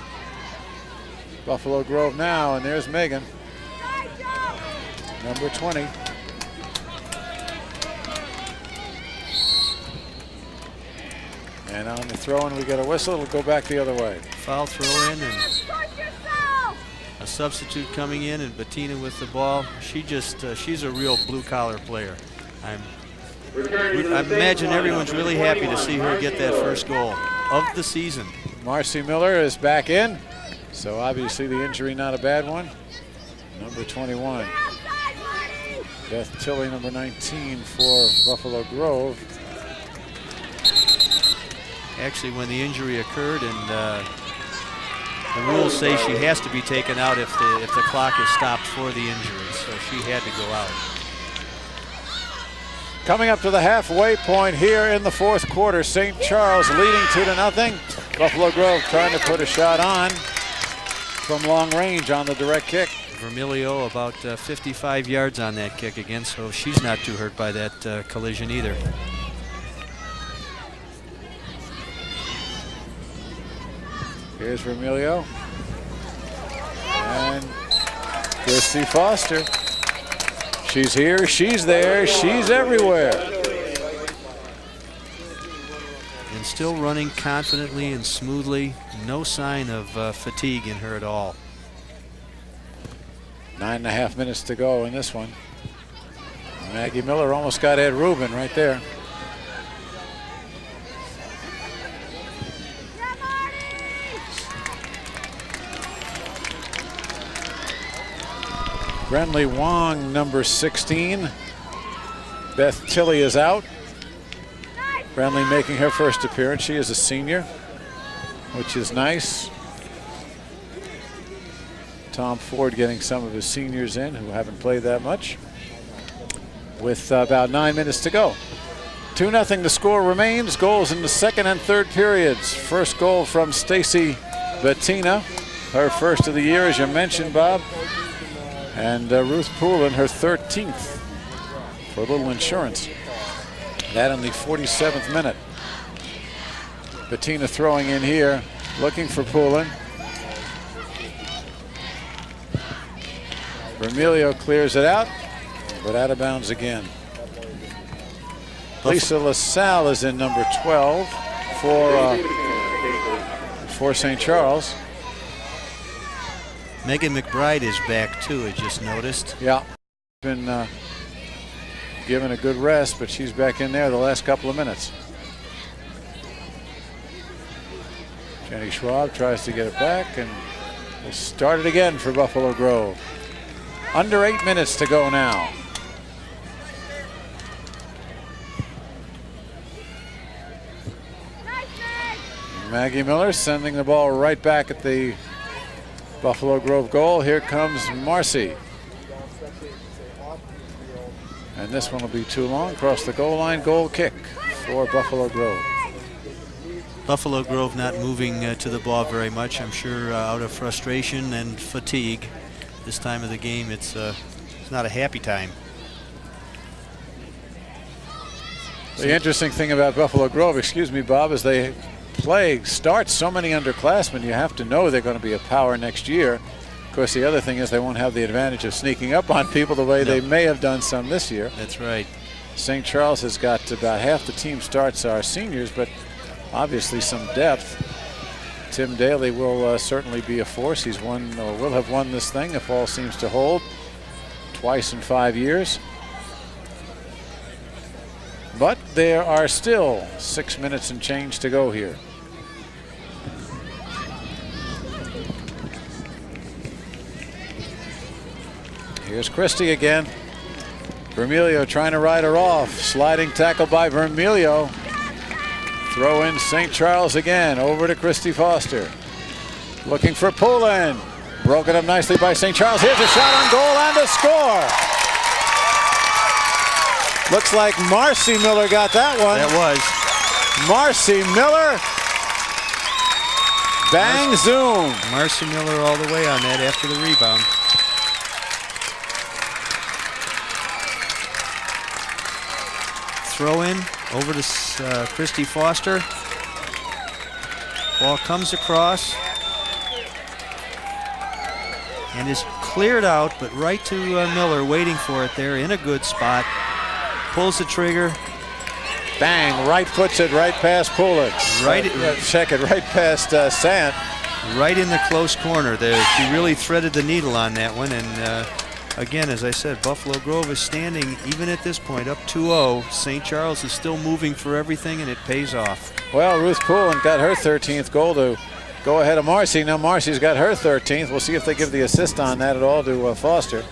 Buffalo Grove now, and there's Megan, number 20. And on the throw-in, we get a whistle. It'll go back the other way. Foul throw-in, and a substitute coming in, and Bettina with the ball. She's a real blue-collar player. I imagine everyone's really happy to see her get that first goal of the season. Marcy Miller is back in, so obviously the injury not a bad one. Number 21. Beth Tilley, number 19 for Buffalo Grove. Actually, when the injury occurred, and the rules say she has to be taken out if the clock is stopped for the injury, so she had to go out. Coming up to the halfway point here in the fourth quarter, St. Charles leading 2-0. Buffalo Grove trying to put a shot on from long range on the direct kick. Vermilio about 55 yards on that kick again, so she's not too hurt by that collision either. Here's Vermilio. And Christy Foster. She's here, she's there, she's everywhere. And still running confidently and smoothly. No sign of fatigue in her at all. 9.5 minutes to go in this one. Maggie Miller almost got Ed Rubin right there. Brenley Wong, number 16. Beth Tilley is out. Brenley making her first appearance. She is a senior, which is nice. Tom Ford getting some of his seniors in who haven't played that much. With about 9 minutes to go. 2-0 the score remains. Goals in the second and third periods. First goal from Stacy Bettina. Her first of the year, as you mentioned, Bob. And Ruth Poulin, her 13th for a little insurance. That in the 47th minute. Bettina throwing in here, looking for Poulin. Vermilio clears it out, but out of bounds again. Lisa LaSalle is in number 12 for St. Charles. Megan McBride is back too, I just noticed. Yeah, been given a good rest, but she's back in there the last couple of minutes. Jenny Schwab tries to get it back, and we'll start it again for Buffalo Grove. Under 8 minutes to go now. Maggie Miller sending the ball right back at the Buffalo Grove goal. Here comes Marcy. And this one will be too long. Across the goal line, goal kick for Buffalo Grove. Buffalo Grove not moving to the ball very much. I'm sure out of frustration and fatigue. This time of the game, it's not a happy time. The interesting thing about Buffalo Grove, excuse me, Bob, is they start so many underclassmen. You have to know they're going to be a power next year. Of course, the other thing is they won't have the advantage of sneaking up on people the way they may have done some this year. That's right. St. Charles has got about half the team starts are seniors, but obviously some depth. Tim Daly will certainly be a force. He's won, or will have won this thing if all seems to hold, twice in 5 years. But there are still 6 minutes and change to go here. Here's Christie again. Vermilio trying to ride her off. Sliding tackle by Vermilio. Throw in St. Charles again. Over to Christy Foster. Looking for Poulin. Broken up nicely by St. Charles. Here's a shot on goal and a score. Looks like Marcy Miller got that one. That was. Marcy Miller. Bang, zoom. Marcy Miller all the way on that after the rebound. Throw in over to Christy Foster. Ball comes across and is cleared out, but right to Miller, waiting for it there in a good spot. Pulls the trigger. Bang, right foots it right past Poulin. Check it right past Sant. Right in the close corner there. She really threaded the needle on that one, and again, as I said, Buffalo Grove is standing, even at this point, up 2-0. St. Charles is still moving for everything, and it pays off. Well, Ruth Poulin got her 13th goal to go ahead of Marcy. Now Marcy's got her 13th. We'll see if they give the assist on that at all to Foster.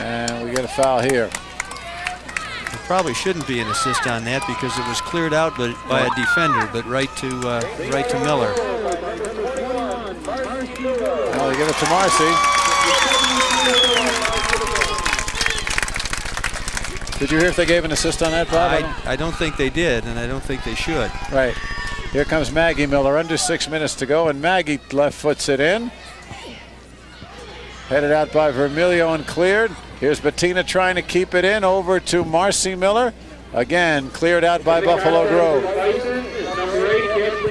And we get a foul here. There probably shouldn't be an assist on that because it was cleared out by a defender, but right to Miller. Well, they give it to Marcy. Did you hear if they gave an assist on that, Bob? I don't think they did, and I don't think they should. Right. Here comes Maggie Miller. Under 6 minutes to go, and Maggie left foots it in. Headed out by Vermilio and cleared. Here's Bettina trying to keep it in. Over to Marcy Miller. Again, cleared out by Buffalo Grove.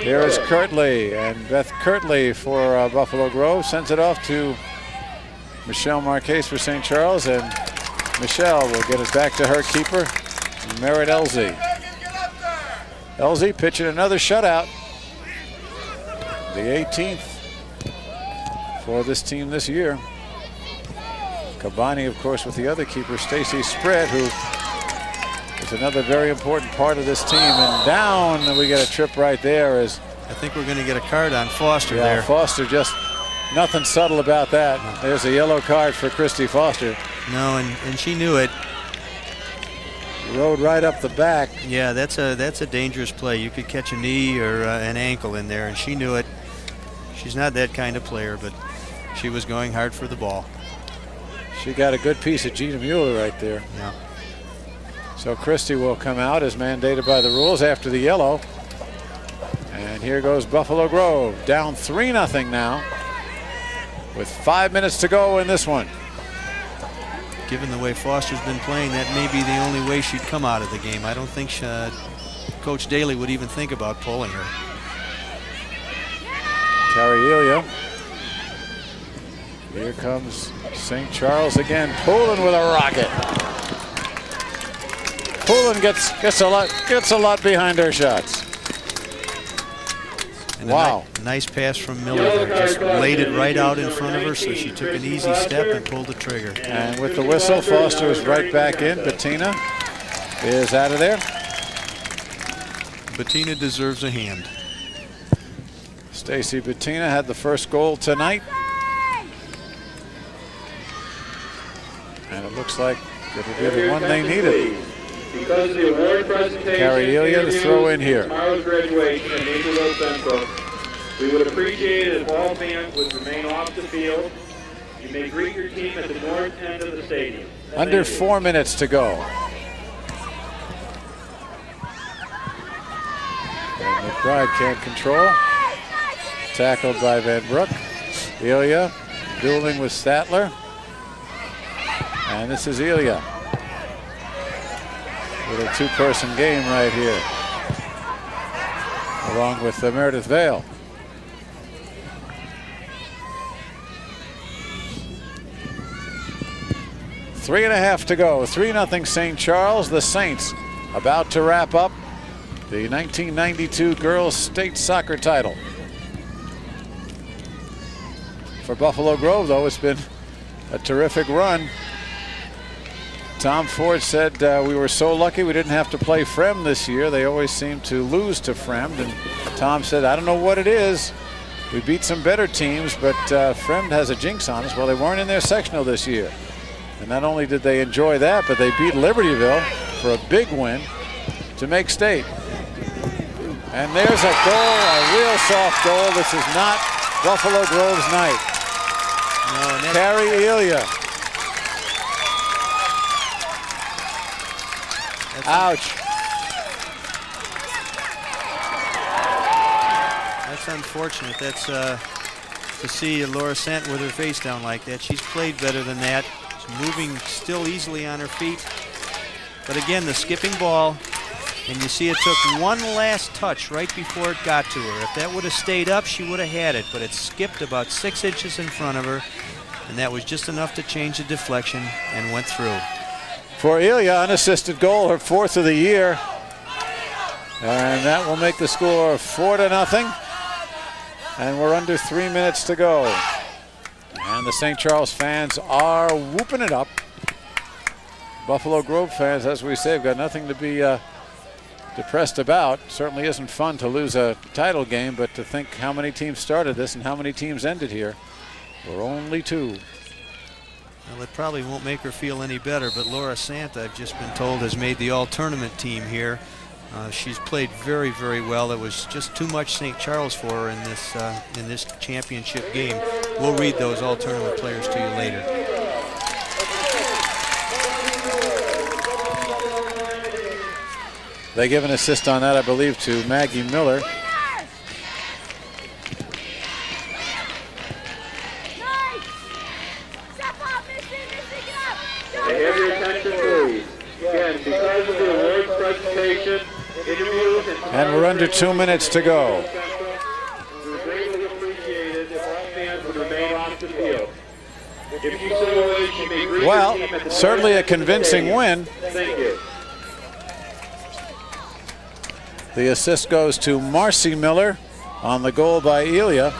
Here is Kirtley, and Beth Kirtley for Buffalo Grove sends it off to Michelle Marquez for St. Charles, and Michelle will get it back to her keeper, Merritt Elsie. Elsie pitching another shutout. The 18th for this team this year. Cabani, of course, with the other keeper, Stacy Spread, who is another very important part of this team. And down, we get a trip right there. As I think we're going to get a card on Foster there. Foster, just nothing subtle about that. There's a yellow card for Christy Foster. No, and she knew it. Rode right up the back. Yeah, that's a dangerous play. You could catch a knee or an ankle in there, and she knew it. She's not that kind of player, but she was going hard for the ball. She got a good piece of Gina Mueller right there. Yeah. So Christie will come out as mandated by the rules after the yellow. And here goes Buffalo Grove, down 3-0 now with 5 minutes to go in this one. Given the way Foster's been playing, that may be the only way she'd come out of the game. I don't think Coach Daly would even think about pulling her. Carrielia. Here comes St. Charles again. Poulin with a rocket. Poulin gets a lot behind her shots. And wow. A nice pass from Miller there. Just laid it right out in front of her, so she took an easy step and pulled the trigger. And with the whistle, Foster is right back in. Bettina is out of there. Bettina deserves a hand. Stacy Bettina had the first goal tonight. And it looks like it'll be the one they needed. Because the award presentation Carrielia to throw in here. Tomorrow's graduation at Naperville Central. We would appreciate it if all fans would remain off the field. You may greet your team at the north end of the stadium. Under 4 minutes to go. And McBride can't control. Tackled by Van Broek. Ilya dueling with Statler. And this is Ilya. With a two-person game right here. Along with Meredith Vale. Three and a half to go. 3-0 St. Charles. The Saints about to wrap up the 1992 girls state soccer title. For Buffalo Grove, though, it's been a terrific run. Tom Ford said we were so lucky we didn't have to play Fremd this year. They always seem to lose to Fremd. And Tom said, I don't know what it is. We beat some better teams, but Fremd has a jinx on us. Well, they weren't in their sectional this year. And not only did they enjoy that, but they beat Libertyville for a big win to make state. And there's a goal, a real soft goal. This is not Buffalo Grove's night. No, Carrie Ilya. Ouch. That's unfortunate. That's to see Laura Sant with her face down like that. She's played better than that. She's moving still easily on her feet. But again, the skipping ball, and you see it took one last touch right before it got to her. If that would have stayed up, she would have had it, but it skipped about 6 inches in front of her, and that was just enough to change the deflection and went through. For Ilya, unassisted goal, her 4th of the year. And that will make the score 4-0. And we're under 3 minutes to go. And the St. Charles fans are whooping it up. Buffalo Grove fans, as we say, have got nothing to be depressed about. Certainly isn't fun to lose a title game, but to think how many teams started this and how many teams ended here. We're only 2. Well, it probably won't make her feel any better, but Laura Sant, I've just been told, has made the all-tournament team here. She's played very, very well. It was just too much St. Charles for her in this championship game. We'll read those all-tournament players to you later. They give an assist on that, I believe, to Maggie Miller. Have your attention, please. Again, because of the awards presentation, interviews, and we're under 2 minutes to go. We would greatly appreciate it if all fans would remain off the field. If you so wish, you may greet your team at the certainly a north end of the convincing stadium. win. Thank you. The assist goes to Marcy Miller on the goal by Ilya.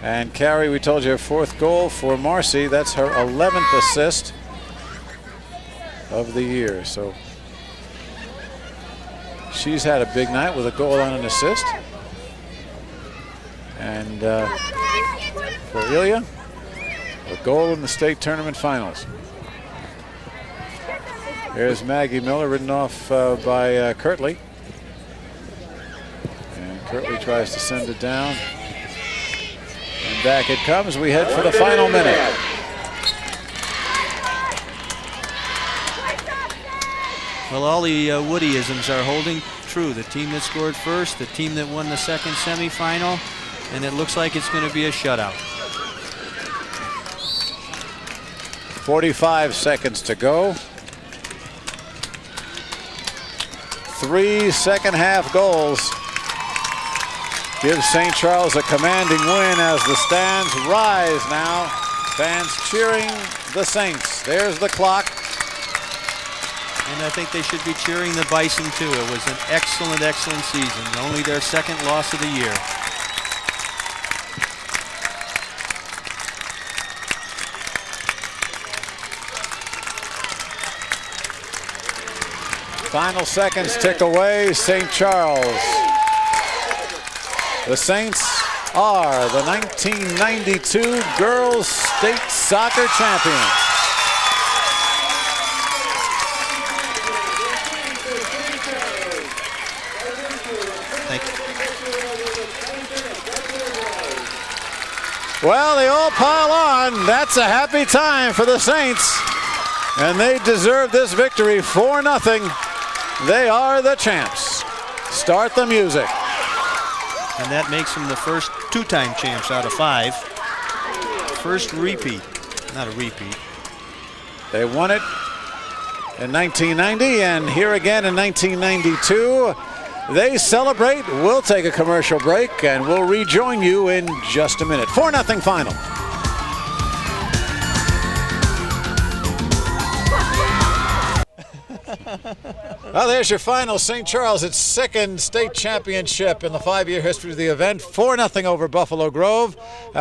And Carrie, we told you, her 4th goal for Marcy. That's her 11th assist of the year. So she's had a big night with a goal and an assist. And for Ilya, a goal in the state tournament finals. There's Maggie Miller, ridden off by Kirtley. And Kirtley tries to send it down. And back it comes. We head for the final minute. Well, all the Woodyisms are holding true. The team that scored first, the team that won the second semifinal, and it looks like it's going to be a shutout. 45 seconds to go. 3 second-half goals give St. Charles a commanding win as the stands rise now. Fans cheering the Saints. There's the clock. And I think they should be cheering the Bison too. It was an excellent, excellent season. Only their 2nd loss of the year. Final seconds tick away. St. Charles. The Saints are the 1992 Girls State Soccer Champions. Thank you. Well, they all pile on. That's a happy time for the Saints. And they deserve this victory 4-0. They are the champs. Start the music. And that makes them the first two-time champs out of 5. First repeat. Not a repeat. They won it in 1990 and here again in 1992. They celebrate. We'll take a commercial break and we'll rejoin you in just a minute. 4-0 final. Well, there's your final. St. Charles, its second state championship in the 5-year history of the event. 4-0 over Buffalo Grove.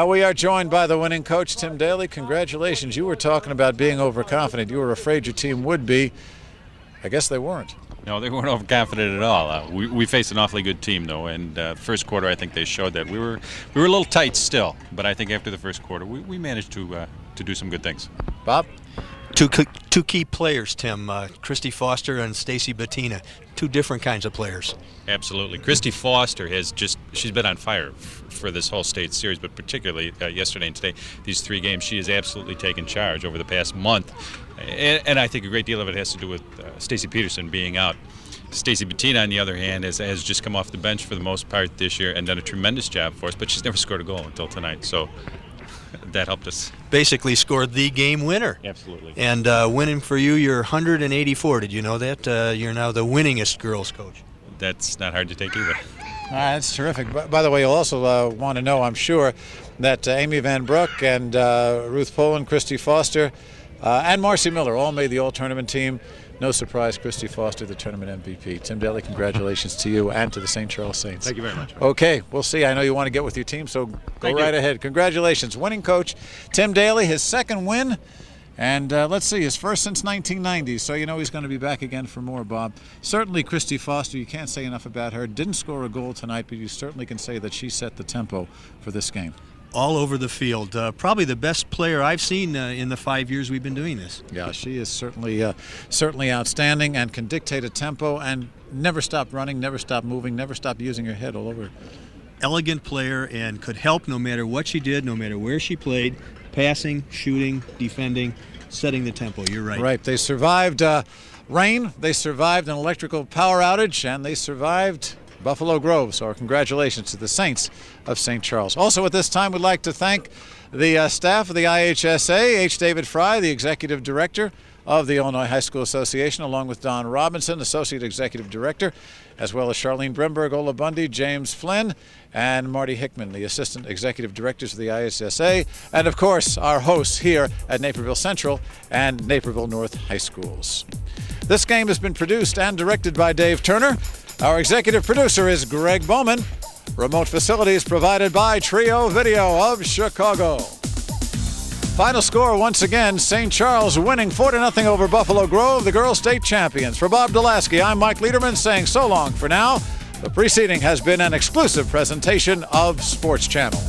We are joined by the winning coach, Tim Daly. Congratulations. You were talking about being overconfident. You were afraid your team would be. I guess they weren't. No, they weren't overconfident at all. We faced an awfully good team, though, and first quarter I think they showed that. We were a little tight still, but I think after the first quarter we managed to do some good things. Bob? Two key players, Tim, Christy Foster and Stacy Bettina. Two different kinds of players. Absolutely. Christy Foster she's been on fire for this whole state series, but particularly yesterday and today, these 3 games, she has absolutely taken charge over the past month. And I think a great deal of it has to do with Stacy Peterson being out. Stacy Bettina, on the other hand, has just come off the bench for the most part this year and done a tremendous job for us, but she's never scored a goal until tonight. So that helped us. Basically scored the game winner. Absolutely. And winning for you, you're 184. Did you know that? You're now the winningest girls coach. That's not hard to take either. That's terrific. By the way, you'll also want to know, I'm sure, that Amy Van Broek and Ruth Poland, Christy Foster, and Marcy Miller all made the all-tournament team. No surprise, Christy Foster, the tournament MVP. Tim Daly, congratulations to you and to the St. Charles Saints. Thank you very much. Okay, we'll see. I know you want to get with your team, so go right ahead. Congratulations. Winning coach Tim Daly, his second win. And let's see, his first since 1990, so you know he's going to be back again for more, Bob. Certainly Christy Foster, you can't say enough about her. Didn't score a goal tonight, but you certainly can say that she set the tempo for this game. All over the field. Probably the best player I've seen in the 5 years we've been doing this. Yeah, she is certainly outstanding and can dictate a tempo and never stop running, never stop moving, never stop using her head all over. Elegant player and could help no matter what she did, no matter where she played, passing, shooting, defending, setting the tempo. You're right. Right. They survived rain, they survived an electrical power outage, and they survived Buffalo Grove. So our congratulations to the Saints of St. Charles. Also at this time, we'd like to thank the staff of the IHSA, H. David Fry, the Executive Director of the Illinois High School Association, along with Don Robinson, Associate Executive Director, as well as Charlene Brimberg, Ola Bundy, James Flynn, and Marty Hickman, the Assistant Executive Directors of the IHSA, and of course our hosts here at Naperville Central and Naperville North High Schools. This game has been produced and directed by Dave Turner. Our executive producer is Greg Bowman. Remote facilities provided by Trio Video of Chicago. Final score once again, St. Charles winning 4-0 over Buffalo Grove, the girls state champions. For Bob Dulaski, I'm Mike Lederman saying so long for now. The preceding has been an exclusive presentation of Sports Channel.